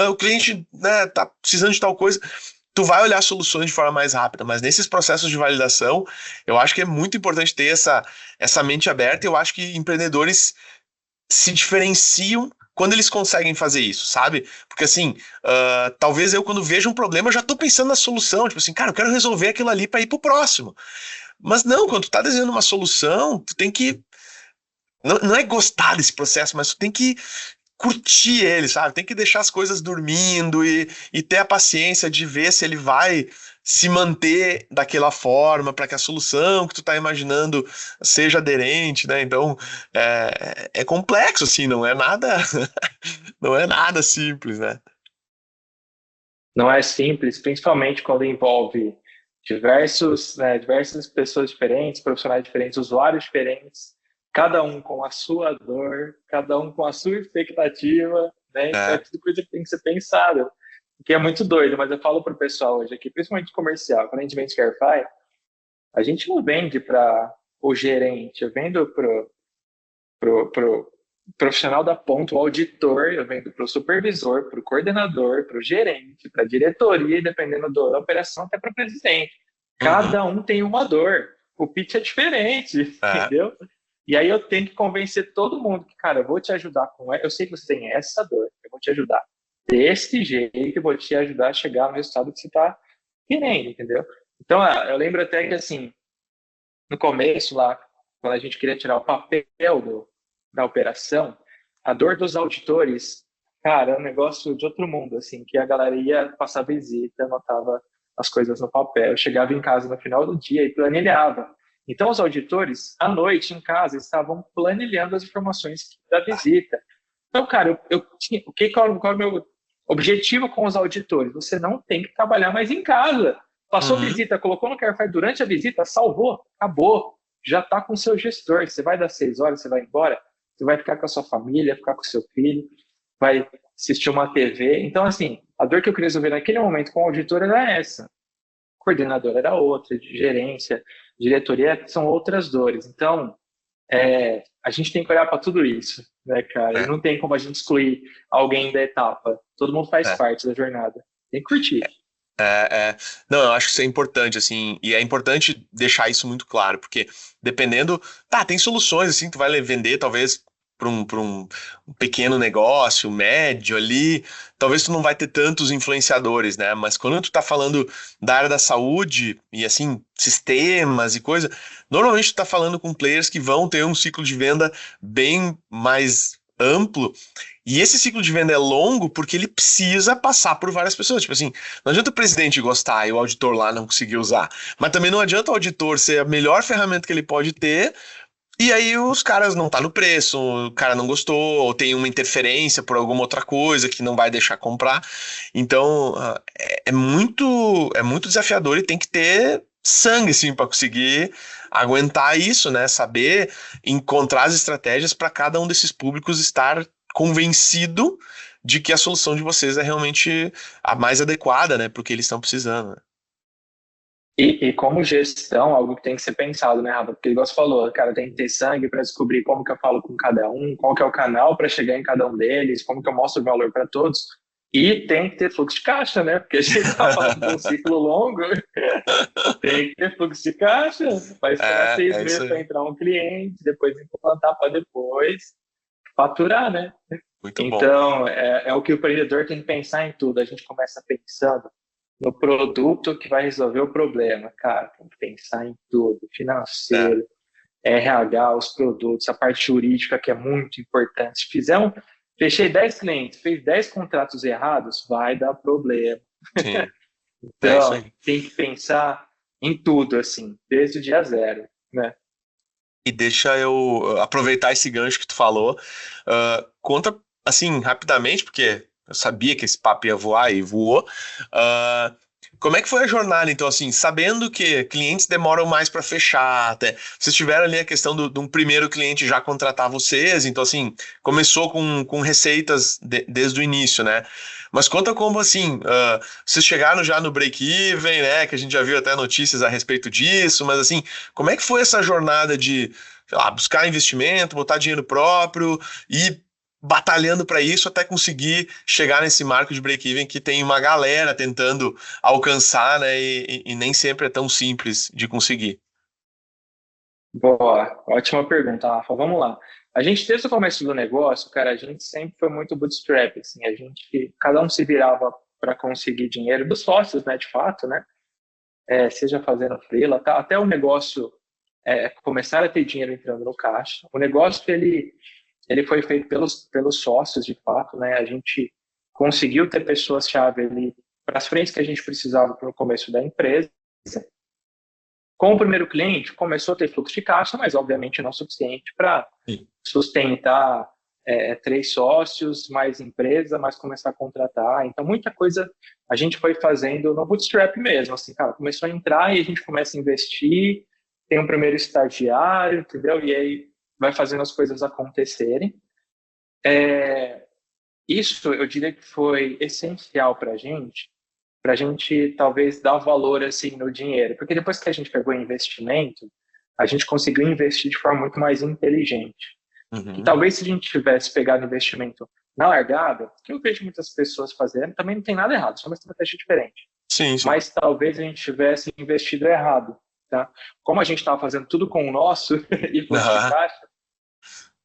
o cliente, né, tá precisando de tal coisa, tu vai olhar soluções de forma mais rápida, mas nesses processos de validação, eu acho que é muito importante ter essa mente aberta, e eu acho que empreendedores se diferenciam quando eles conseguem fazer isso, sabe? Porque assim, talvez eu quando vejo um problema, eu já tô pensando na solução, tipo assim, cara, eu quero resolver aquilo ali para ir pro próximo. Mas não, quando tu tá desenhando uma solução, tu tem que não é gostar desse processo, mas tu tem que curtir ele, sabe? Tem que deixar as coisas dormindo e ter a paciência de ver se ele vai se manter daquela forma para que a solução que tu tá imaginando seja aderente, né? Então é complexo, assim, não é nada, não é nada simples, né? Não é simples, principalmente quando envolve diversas pessoas diferentes, profissionais diferentes, usuários diferentes, cada um com a sua dor, cada um com a sua expectativa, né? Então é É, tudo coisa que tem que ser pensada, o que é muito doido, mas eu falo para o pessoal hoje aqui, principalmente comercial, quando a gente vende Carefy, a gente não vende para o gerente, eu vendo pro profissional da ponta, o auditor, eu vendo para o supervisor, para o coordenador, para o gerente, para a diretoria, e dependendo da operação, até para o presidente. uhum, Cada um tem uma dor. O pitch é diferente, é, entendeu? E aí eu tenho que convencer todo mundo que, cara, eu vou te ajudar com. Eu sei que você tem essa dor, eu vou te ajudar desse jeito, eu vou te ajudar a chegar no resultado que você está querendo, entendeu? Então, eu lembro até que, assim, no começo lá, quando a gente queria tirar o papel da operação, a dor dos auditores, cara, é um negócio de outro mundo, assim, que a galera ia passar visita, anotava as coisas no papel, chegava em casa no final do dia e planilhava. Então, os auditores, à noite, em casa, estavam planilhando as informações da visita. Então, cara, eu tinha, qual é o meu objetivo com os auditores? Você não tem que trabalhar mais em casa. Passou uhum, visita, colocou no Carrefour durante a visita, salvou, acabou. Já está com o seu gestor. Você vai dar 6 horas, você vai embora, você vai ficar com a sua família, ficar com o seu filho, vai assistir uma TV. Então, assim, a dor que eu queria resolver naquele momento com o auditor era essa. O coordenador era outra, de gerência, diretoria são outras dores. Então, a gente tem que olhar para tudo isso, né, cara? E é, não tem como a gente excluir alguém da etapa. Todo mundo faz é. parte da jornada. Tem que curtir. Não, eu acho que isso é importante, assim, e é importante deixar isso muito claro, porque dependendo, tem soluções, assim, tu vai vender, talvez, para um pequeno negócio, médio ali, talvez tu não vai ter tantos influenciadores, né, mas quando tu tá falando da área da saúde, e assim, sistemas e coisa, normalmente tu tá falando com players que vão ter um ciclo de venda bem mais amplo, e esse ciclo de venda é longo porque ele precisa passar por várias pessoas. Tipo assim, não adianta o presidente gostar e o auditor lá não conseguir usar. Mas também não adianta o auditor ser a melhor ferramenta que ele pode ter e aí os caras não tá no preço, o cara não gostou, ou tem uma interferência por alguma outra coisa que não vai deixar comprar. Então, é muito desafiador e tem que ter sangue, assim, para conseguir aguentar isso, né? Saber encontrar as estratégias para cada um desses públicos estar convencido de que a solução de vocês é realmente a mais adequada, né, para o que eles estão precisando, né? E como gestão, algo que tem que ser pensado, né, Rafa? Porque, igual você falou, cara, tem que ter sangue para descobrir como que eu falo com cada um, qual que é o canal para chegar em cada um deles, como que eu mostro o valor para todos. E tem que ter fluxo de caixa, né? Porque a gente está falando de um ciclo longo, tem que ter fluxo de caixa. Vai esperar seis É isso meses para aí. entrar um cliente, depois implantar para depois faturar, né? Muito bom. Então, é o que o empreendedor tem que pensar em tudo. A gente começa pensando no produto que vai resolver o problema. Cara, tem que pensar em tudo, É, financeiro, RH, os produtos, a parte jurídica que é muito importante. Se fizer fechei 10 clientes, fez 10 contratos errados, vai dar problema. sim. É isso Então, aí. tem que pensar em tudo, assim, desde o dia zero, né? E deixa eu aproveitar esse gancho que tu falou. Conta, assim, rapidamente, porque eu sabia que esse papo ia voar e voou. Ah, como é que foi a jornada, então, assim, sabendo que clientes demoram mais para fechar, até vocês tiveram ali a questão de um primeiro cliente já contratar vocês, então, assim, começou com receitas desde o início, né? Mas conta como, assim, vocês chegaram já no break-even, né? Que a gente já viu até notícias a respeito disso, mas, assim, como é que foi essa jornada de, sei lá, buscar investimento, botar dinheiro próprio e batalhando para isso até conseguir chegar nesse marco de break-even que tem uma galera tentando alcançar, né? E nem sempre é tão simples de conseguir. Boa, ótima pergunta, Rafa. Vamos lá. A gente, desde o começo do negócio, cara, a gente sempre foi muito bootstrap, assim, cada um se virava para conseguir dinheiro dos sócios, né, de fato, né, seja fazendo freela, tá, até o negócio começar a ter dinheiro entrando no caixa. O negócio, ele foi feito pelos sócios, de fato, né, a gente conseguiu ter pessoas-chave ali para as frentes que a gente precisava para o começo da empresa. Com o primeiro cliente, começou a ter fluxo de caixa, mas obviamente não suficiente para Sim. sustentar três sócios, mais empresa, mais começar a contratar. Então, muita coisa a gente foi fazendo no bootstrap mesmo. Assim, cara, começou a entrar e a gente começa a investir, tem um primeiro estagiário, entendeu? E aí vai fazendo as coisas acontecerem. Isso eu diria que foi essencial para a gente talvez dar valor assim no dinheiro, porque depois que a gente pegou investimento, a gente conseguiu investir de forma muito mais inteligente. Que Uhum. talvez se a gente tivesse pegado investimento na largada, que eu vejo muitas pessoas fazendo, também não tem nada errado, só uma estratégia diferente. Sim, sim. Mas talvez a gente tivesse investido errado, tá? Como a gente estava fazendo tudo com o nosso e fluxo de Aham. caixa,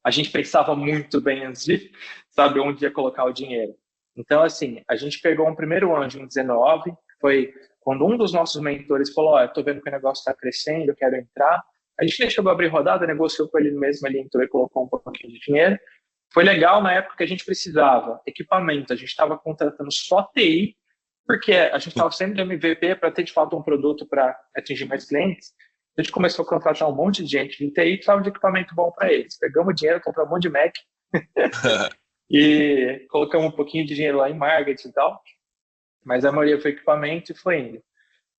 a gente pensava muito bem antes de saber onde ia colocar o dinheiro. Então, assim, a gente pegou um primeiro anjo em 19, foi quando um dos nossos mentores falou, eu tô vendo que o negócio está crescendo, eu quero entrar. A gente deixou abrir rodada, negociou com ele mesmo, ele entrou e colocou um pouquinho de dinheiro. Foi legal na época que a gente precisava equipamento, a gente estava contratando só TI, porque a gente estava sempre de MVP para ter de fato um produto para atingir mais clientes. A gente começou a contratar um monte de gente de TI que precisava de equipamento bom para eles. Pegamos dinheiro, compramos um monte de Mac e colocamos um pouquinho de dinheiro lá em marketing e tal, mas a maioria foi equipamento e foi indo.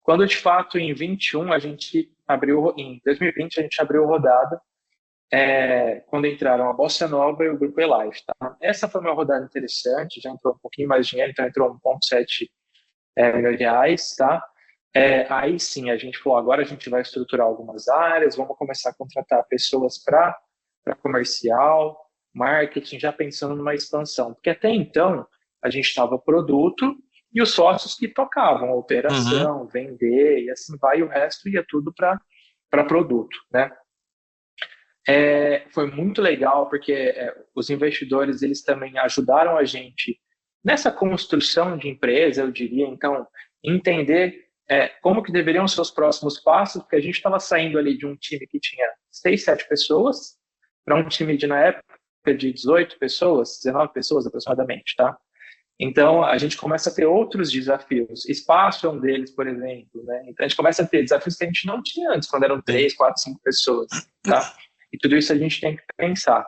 Quando de fato em 21 a gente abriu, em 2020 a gente abriu rodada, quando entraram a Bossa Nova e o Grupo Elife, tá? Essa foi uma rodada interessante, já entrou um pouquinho mais de dinheiro, então entrou 1,7 milhões de reais, tá? Aí sim, a gente falou, agora a gente vai estruturar algumas áreas, vamos começar a contratar pessoas para comercial, marketing, já pensando numa expansão. Porque até então, a gente estava produto e os sócios que tocavam a Uhum. operação, vender, e assim vai, e o resto ia tudo para produto, né? Foi muito legal, porque os investidores, eles também ajudaram a gente nessa construção de empresa, eu diria, então, entender como que deveriam ser os próximos passos, porque a gente estava saindo ali de um time que tinha 6, 7 pessoas, para um time de, na época, de 18 pessoas, 19 pessoas aproximadamente, tá? Então, a gente começa a ter outros desafios. Espaço é um deles, por exemplo, né? Então, a gente começa a ter desafios que a gente não tinha antes, quando eram Sim. 3, 4, 5 pessoas, tá? E tudo isso a gente tem que pensar.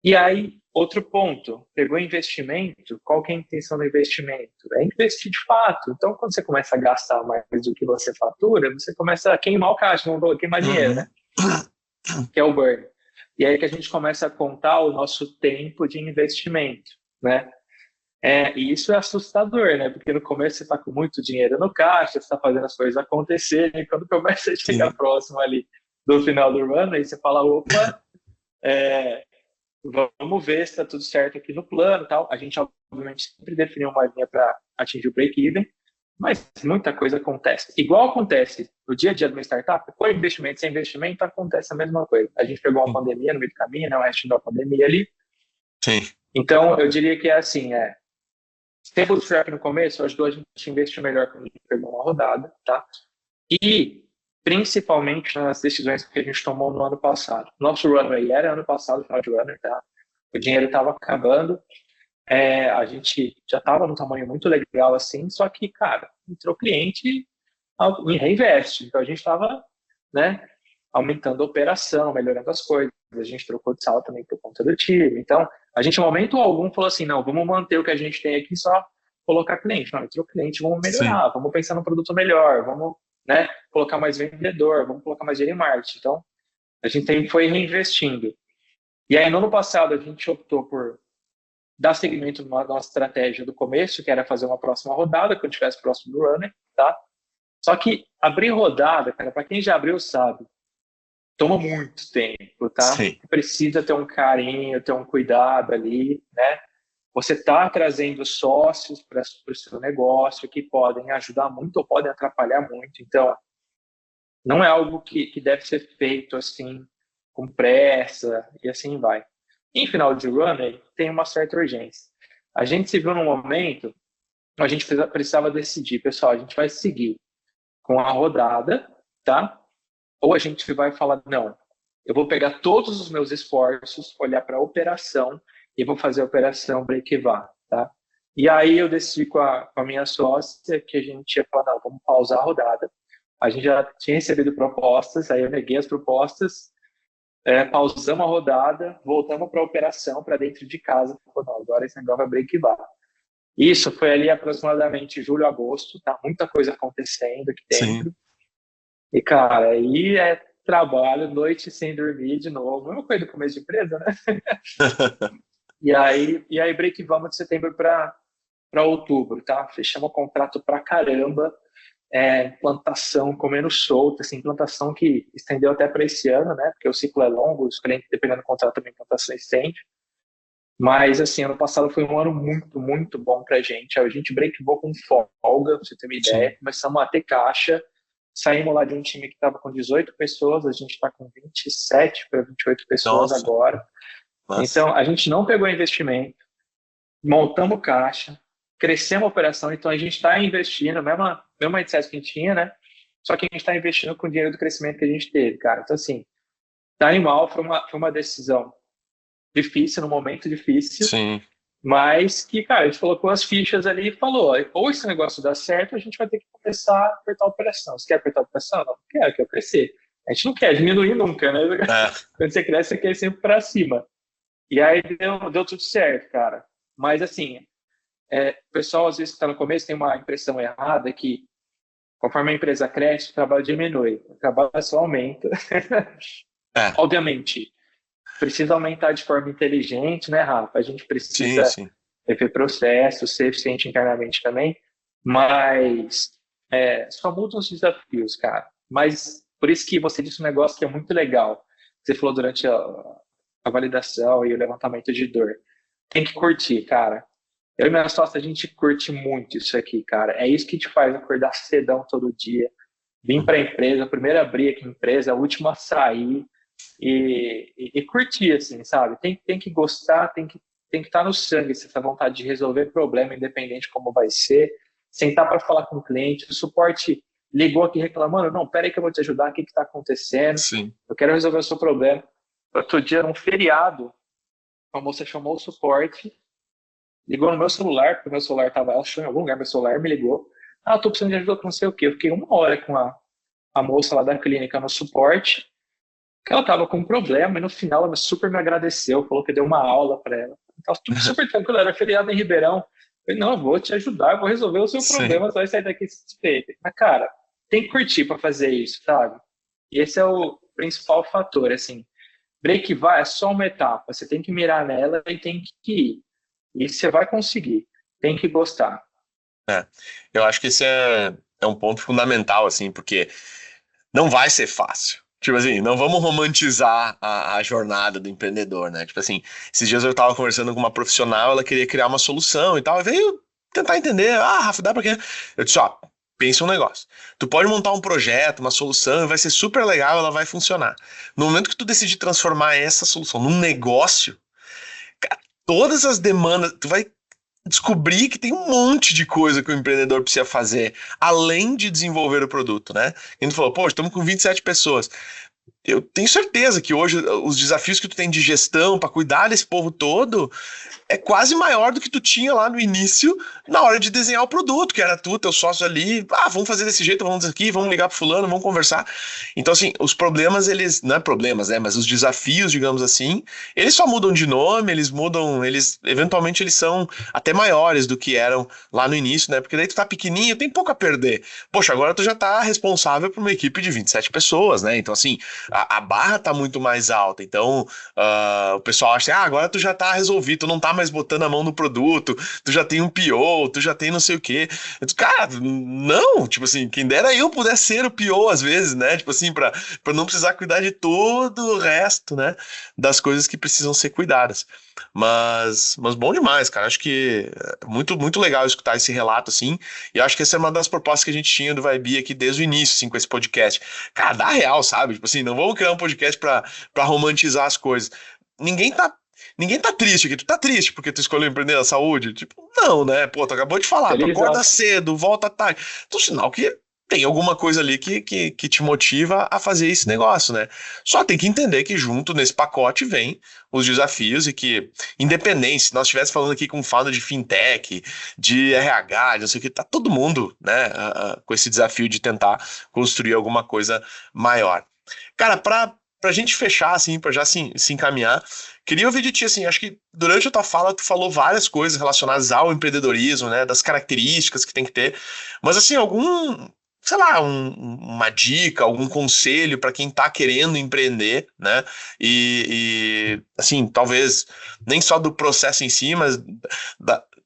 E aí, outro ponto, pegou investimento, qual que é a intenção do investimento? É investir de fato. Então, quando você começa a gastar mais do que você fatura, você começa a queimar o caixa, não queimar dinheiro, né? Uhum. Que é o burn. E aí que a gente começa a contar o nosso tempo de investimento, né? E isso é assustador, né? Porque no começo você está com muito dinheiro no caixa, você está fazendo as coisas acontecerem, e quando começa a chegar Sim. próximo ali do final do run, aí você fala, opa, é, vamos ver se está tudo certo aqui no plano e tal. A gente, obviamente, sempre definiu uma linha para atingir o break-even, mas muita coisa acontece. Igual acontece no dia a dia de uma startup, com investimento, sem investimento, acontece a mesma coisa. A gente pegou uma pandemia no meio do caminho, né, o resto da pandemia ali. Sim. Então, eu diria que é assim, ter bootstrap no começo ajudou a gente a investir melhor quando a gente pegou uma rodada, tá? E, principalmente nas decisões que a gente tomou no ano passado. Nosso runway era ano passado, final de runner, tá? O dinheiro estava acabando, a gente já estava num tamanho muito legal assim, só que, cara, entrou cliente e reinveste. Então, a gente estava, né, aumentando a operação, melhorando as coisas. A gente trocou de sala também por conta do time. Então, a gente, em momento algum, falou assim, não, vamos manter o que a gente tem aqui, só colocar cliente. Não, entrou cliente, vamos Sim. melhorar, vamos pensar num produto melhor, vamos, né, colocar mais vendedor, vamos colocar mais dinheiro em marketing. Então, a gente foi reinvestindo. E aí, no ano passado, a gente optou por dar seguimento na nossa estratégia do começo, que era fazer uma próxima rodada, quando estivesse próximo do runner, tá? Só que abrir rodada, cara, para quem já abriu sabe, toma muito tempo, tá? Sim. Precisa ter um carinho, ter um cuidado ali, né? Você está trazendo sócios para o seu negócio que podem ajudar muito ou podem atrapalhar muito. Então, não é algo que deve ser feito assim, com pressa e assim vai. Em final de runner, tem uma certa urgência. A gente se viu num momento, a gente precisava decidir, pessoal, a gente vai seguir com a rodada, tá? Ou a gente vai falar, não, eu vou pegar todos os meus esforços, olhar para a operação e vou fazer a operação break-even, tá? E aí eu decidi com a minha sócia que a gente ia falar, não, vamos pausar a rodada. A gente já tinha recebido propostas, aí eu neguei as propostas, pausamos a rodada, voltamos para a operação, para dentro de casa. Falei, não, agora esse negócio vai break-even. Isso foi ali aproximadamente julho, agosto, tá? Muita coisa acontecendo aqui Sim. dentro. E, cara, aí trabalho, noite sem dormir de novo. Mesma coisa do começo de empresa, né? E aí break-even de setembro para outubro, tá? Fechamos o contrato pra caramba. Plantação comendo solta, assim, plantação que estendeu até para esse ano, né? Porque o ciclo é longo, os clientes, dependendo do contrato, também plantação estende. Mas, assim, ano passado foi um ano muito, muito bom pra gente. A gente break-even com folga, pra você ter uma ideia. Sim. Começamos a ter caixa. Saímos lá de um time que estava com 18 pessoas, a gente está com 27 para 28 pessoas Nossa. agora. Nossa. Então, a gente não pegou investimento, montamos caixa, crescemos a operação, então a gente está investindo, mesmo mindset que a gente tinha, né? Só que a gente está investindo com o dinheiro do crescimento que a gente teve, cara. Então, assim, tá animal, foi uma decisão difícil, num momento difícil, Sim. mas que, cara, a gente colocou as fichas ali e falou, ou esse negócio dá certo, a gente vai ter que começar a apertar a operação. Você quer apertar a operação? Não, quero crescer. A gente não quer diminuir nunca, né? Quando você cresce, você quer sempre para cima. E aí deu tudo certo, cara. Mas, assim, o pessoal, às vezes, que está no começo, tem uma impressão errada que, conforme a empresa cresce, o trabalho diminui. O trabalho só aumenta. Obviamente, precisa aumentar de forma inteligente, né, Rafa? A gente precisa rever processos, ser eficiente internamente também, mas só mudam os desafios, cara. Mas por isso que você disse um negócio que é muito legal. Você falou durante a validação e o levantamento de dor. Tem que curtir, cara. Eu e minha sócia, a gente curte muito isso aqui, cara. É isso que te faz acordar cedão todo dia, vir para a empresa, a primeira a abrir aqui a empresa, a última a sair, e curtir, assim, sabe? Tem que gostar, tem que estar no sangue essa vontade de resolver problema, independente como vai ser, sentar para falar com o cliente, o suporte ligou aqui reclamando, não, pera aí que eu vou te ajudar, o que está acontecendo? Sim. Eu quero resolver o seu problema. Outro dia, num feriado, a moça chamou o suporte, ligou no meu celular, porque o meu celular estava, ela achou em algum lugar, meu celular me ligou, eu tô precisando de ajuda com não sei o quê. Eu fiquei uma hora com a moça lá da clínica no suporte, que ela estava com um problema, e no final ela super me agradeceu, falou que deu uma aula para ela. Estava tudo super tranquilo, era feriado em Ribeirão. Eu falei, não, eu vou te ajudar, eu vou resolver o seu problema, você vai sair daqui satisfeito. Mas, cara, tem que curtir para fazer isso, sabe? E esse é o principal fator, assim. Break-even é só uma etapa, você tem que mirar nela e tem que ir. E você vai conseguir. tem que gostar. Eu acho que esse é um ponto fundamental, assim, porque não vai ser fácil. Tipo assim, não vamos romantizar a jornada do empreendedor, né? Tipo assim, esses dias eu tava conversando com uma profissional, ela queria criar uma solução e tal, e veio tentar entender, Rafa, dá pra quê? Eu disse, ó, pensa um negócio. Tu pode montar um projeto, uma solução, e vai ser super legal, ela vai funcionar. No momento que tu decidir transformar essa solução num negócio, cara, todas as demandas, tu vai descobrir que tem um monte de coisa que o empreendedor precisa fazer, além de desenvolver o produto, né? A gente falou, pô, estamos com 27 pessoas. Eu tenho certeza que hoje os desafios que tu tem de gestão para cuidar desse povo todo é quase maior do que tu tinha lá no início, na hora de desenhar o produto, que era tu, teu sócio ali, vamos fazer desse jeito, vamos aqui, vamos ligar pro fulano, vamos conversar. Então, assim, os problemas, eles, não é problemas, né, mas os desafios, digamos assim, eles só mudam de nome, eles mudam, eventualmente, eles são até maiores do que eram lá no início, né, porque daí tu tá pequenininho, tem pouco a perder. Poxa, agora tu já tá responsável por uma equipe de 27 pessoas, né, então, assim, a barra tá muito mais alta, então, o pessoal acha, agora tu já tá resolvido, tu não tá mais botando a mão no produto, tu já tem um PO, tu já tem não sei o quê. Eu digo, cara, não, tipo assim, quem dera eu pudesse ser o PO às vezes, né? Tipo assim, pra não precisar cuidar de todo o resto, né? Das coisas que precisam ser cuidadas. Mas bom demais, cara. Acho que é muito, muito legal escutar esse relato, assim. E acho que essa é uma das propostas que a gente tinha do Vibe aqui desde o início, assim, com esse podcast. Cara, dá real, sabe? Tipo assim, não vamos criar um podcast pra romantizar as coisas. Ninguém tá Ninguém tá triste aqui. Tu tá triste porque tu escolheu empreender na saúde? Tipo, não, né? Pô, tu acabou de falar, tu Felizão. acorda cedo, volta tarde. Então, sinal que tem alguma coisa ali que te motiva a fazer esse negócio, né? Só tem que entender que junto nesse pacote vem os desafios e que, independente, se nós estivéssemos falando aqui com um founder de fintech, de RH, de não sei o que, tá todo mundo, né, com esse desafio de tentar construir alguma coisa maior. Cara, pra gente fechar, assim, pra já se encaminhar, queria ouvir de ti, assim, acho que durante a tua fala tu falou várias coisas relacionadas ao empreendedorismo, né, das características que tem que ter, mas assim, sei lá, uma dica, algum conselho para quem tá querendo empreender, né, assim, talvez nem só do processo em si, mas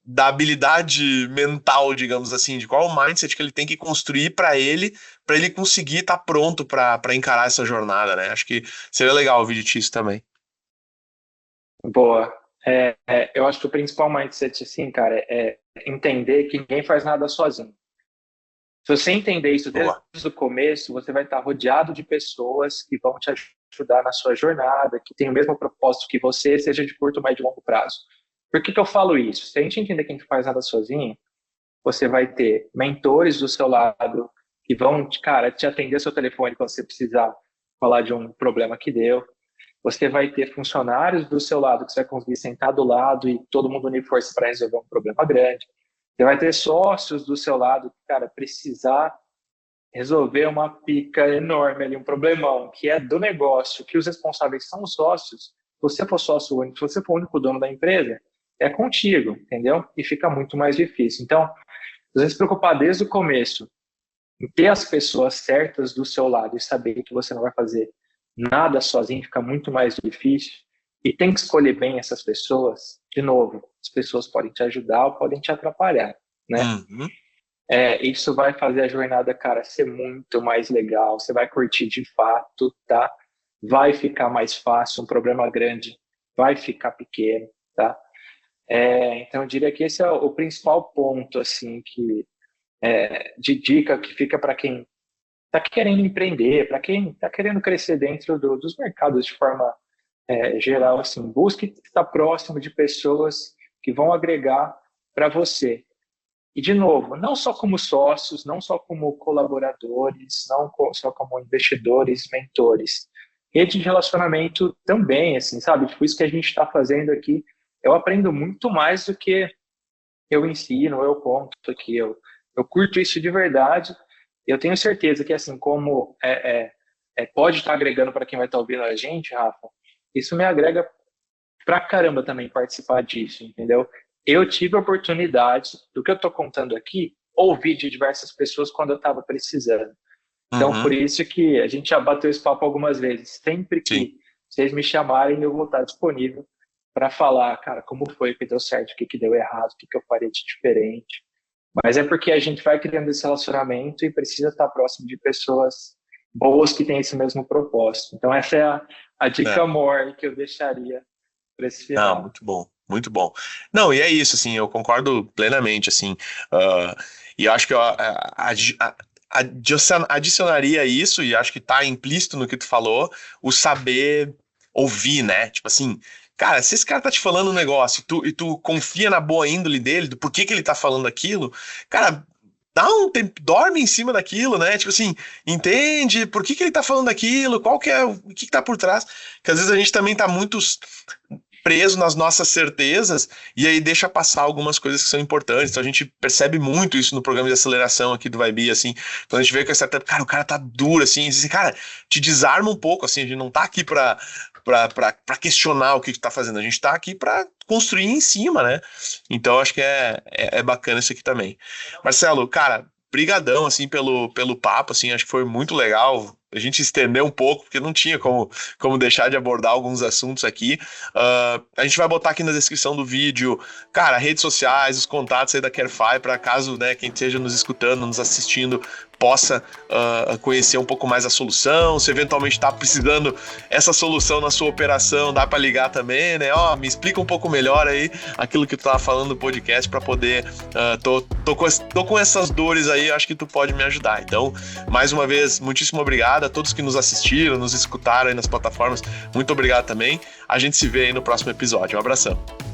da habilidade mental, digamos assim, de qual o mindset que ele tem que construir para ele conseguir estar pronto para encarar essa jornada, né? Acho que seria legal ouvir de ti isso também. Boa. Eu acho que o principal mindset, assim, cara, é entender que ninguém faz nada sozinho. Se você entender isso desde Boa. o começo, você vai estar rodeado de pessoas que vão te ajudar na sua jornada, que tem o mesmo propósito que você, seja de curto, médio e longo prazo. Por que eu falo isso? Se a gente entender que a gente faz nada sozinho, você vai ter mentores do seu lado que vão, cara, te atender seu telefone quando você precisar falar de um problema que deu. Você vai ter funcionários do seu lado que você vai conseguir sentar do lado e todo mundo unir força para resolver um problema grande. Você vai ter sócios do seu lado que, cara, precisar resolver uma pica enorme ali, um problemão que é do negócio, que os responsáveis são os sócios. Se você for sócio único, se você for o único dono da empresa, é contigo, entendeu? E fica muito mais difícil. Então, às vezes, se preocupar desde o começo em ter as pessoas certas do seu lado e saber que você não vai fazer nada sozinho, fica muito mais difícil. E tem que escolher bem essas pessoas. De novo, as pessoas podem te ajudar ou podem te atrapalhar, né? Uhum. Isso vai fazer a jornada, cara, ser muito mais legal. Você vai curtir de fato, tá? Vai ficar mais fácil, um problema grande vai ficar pequeno, tá? Então, eu diria que esse é o principal ponto, assim, de dica que fica para quem está querendo empreender, para quem está querendo crescer dentro dos mercados de forma geral, assim, busque estar próximo de pessoas que vão agregar para você. E, de novo, não só como sócios, não só como colaboradores, não só como investidores, mentores. Rede de relacionamento também, assim, sabe? Tipo, isso que a gente está fazendo aqui, eu aprendo muito mais do que eu ensino, eu conto aqui. Eu curto isso de verdade. Eu tenho certeza que, assim, como pode estar agregando para quem vai estar ouvindo a gente, Rafa, isso me agrega pra caramba também participar disso, entendeu? Eu tive a oportunidade, do que eu estou contando aqui, ouvir de diversas pessoas quando eu estava precisando. Então, por Uhum. isso que a gente já bateu esse papo algumas vezes. Sempre Sim. que vocês me chamarem, eu vou estar disponível para falar, cara, como foi que deu certo, o que que deu errado, o que que eu faria de diferente. Mas é porque a gente vai criando esse relacionamento e precisa estar próximo de pessoas boas que têm esse mesmo propósito. Então essa é a dica maior que eu deixaria para esse final. Não, muito bom, muito bom. Não, e é isso, assim, eu concordo plenamente, assim, e eu acho que eu adicionaria isso, e acho que tá implícito no que tu falou, o saber ouvir, né? Tipo assim, cara, se esse cara tá te falando um negócio e tu confia na boa índole dele, do porquê que ele tá falando aquilo, cara, dá um tempo, dorme em cima daquilo, né? Tipo assim, entende por que ele tá falando aquilo, qual que é, o que tá por trás, que às vezes a gente também tá muito preso nas nossas certezas e aí deixa passar algumas coisas que são importantes. Então a gente percebe muito isso no programa de aceleração aqui do Vibe, assim, quando a gente vê que a startup, cara, o cara tá duro, assim, cara, te desarma um pouco, assim, a gente não tá aqui pra questionar o que tá fazendo, a gente tá aqui pra construir em cima, né? Então acho que é bacana isso aqui também. Marcelo, cara, brigadão, assim, pelo papo, assim, acho que foi muito legal. A gente estendeu um pouco, porque não tinha como deixar de abordar alguns assuntos aqui. A gente vai botar aqui na descrição do vídeo, cara, redes sociais, os contatos aí da Carefy, para caso, né, quem esteja nos escutando, nos assistindo, possa conhecer um pouco mais a solução. Se eventualmente está precisando essa solução na sua operação, dá para ligar também, né? Me explica um pouco melhor aí aquilo que tu estava falando no podcast para poder... Tô com essas dores aí, acho que tu pode me ajudar. Então, mais uma vez, muitíssimo obrigado a todos que nos assistiram, nos escutaram aí nas plataformas. Muito obrigado também. A gente se vê aí no próximo episódio. Um abração.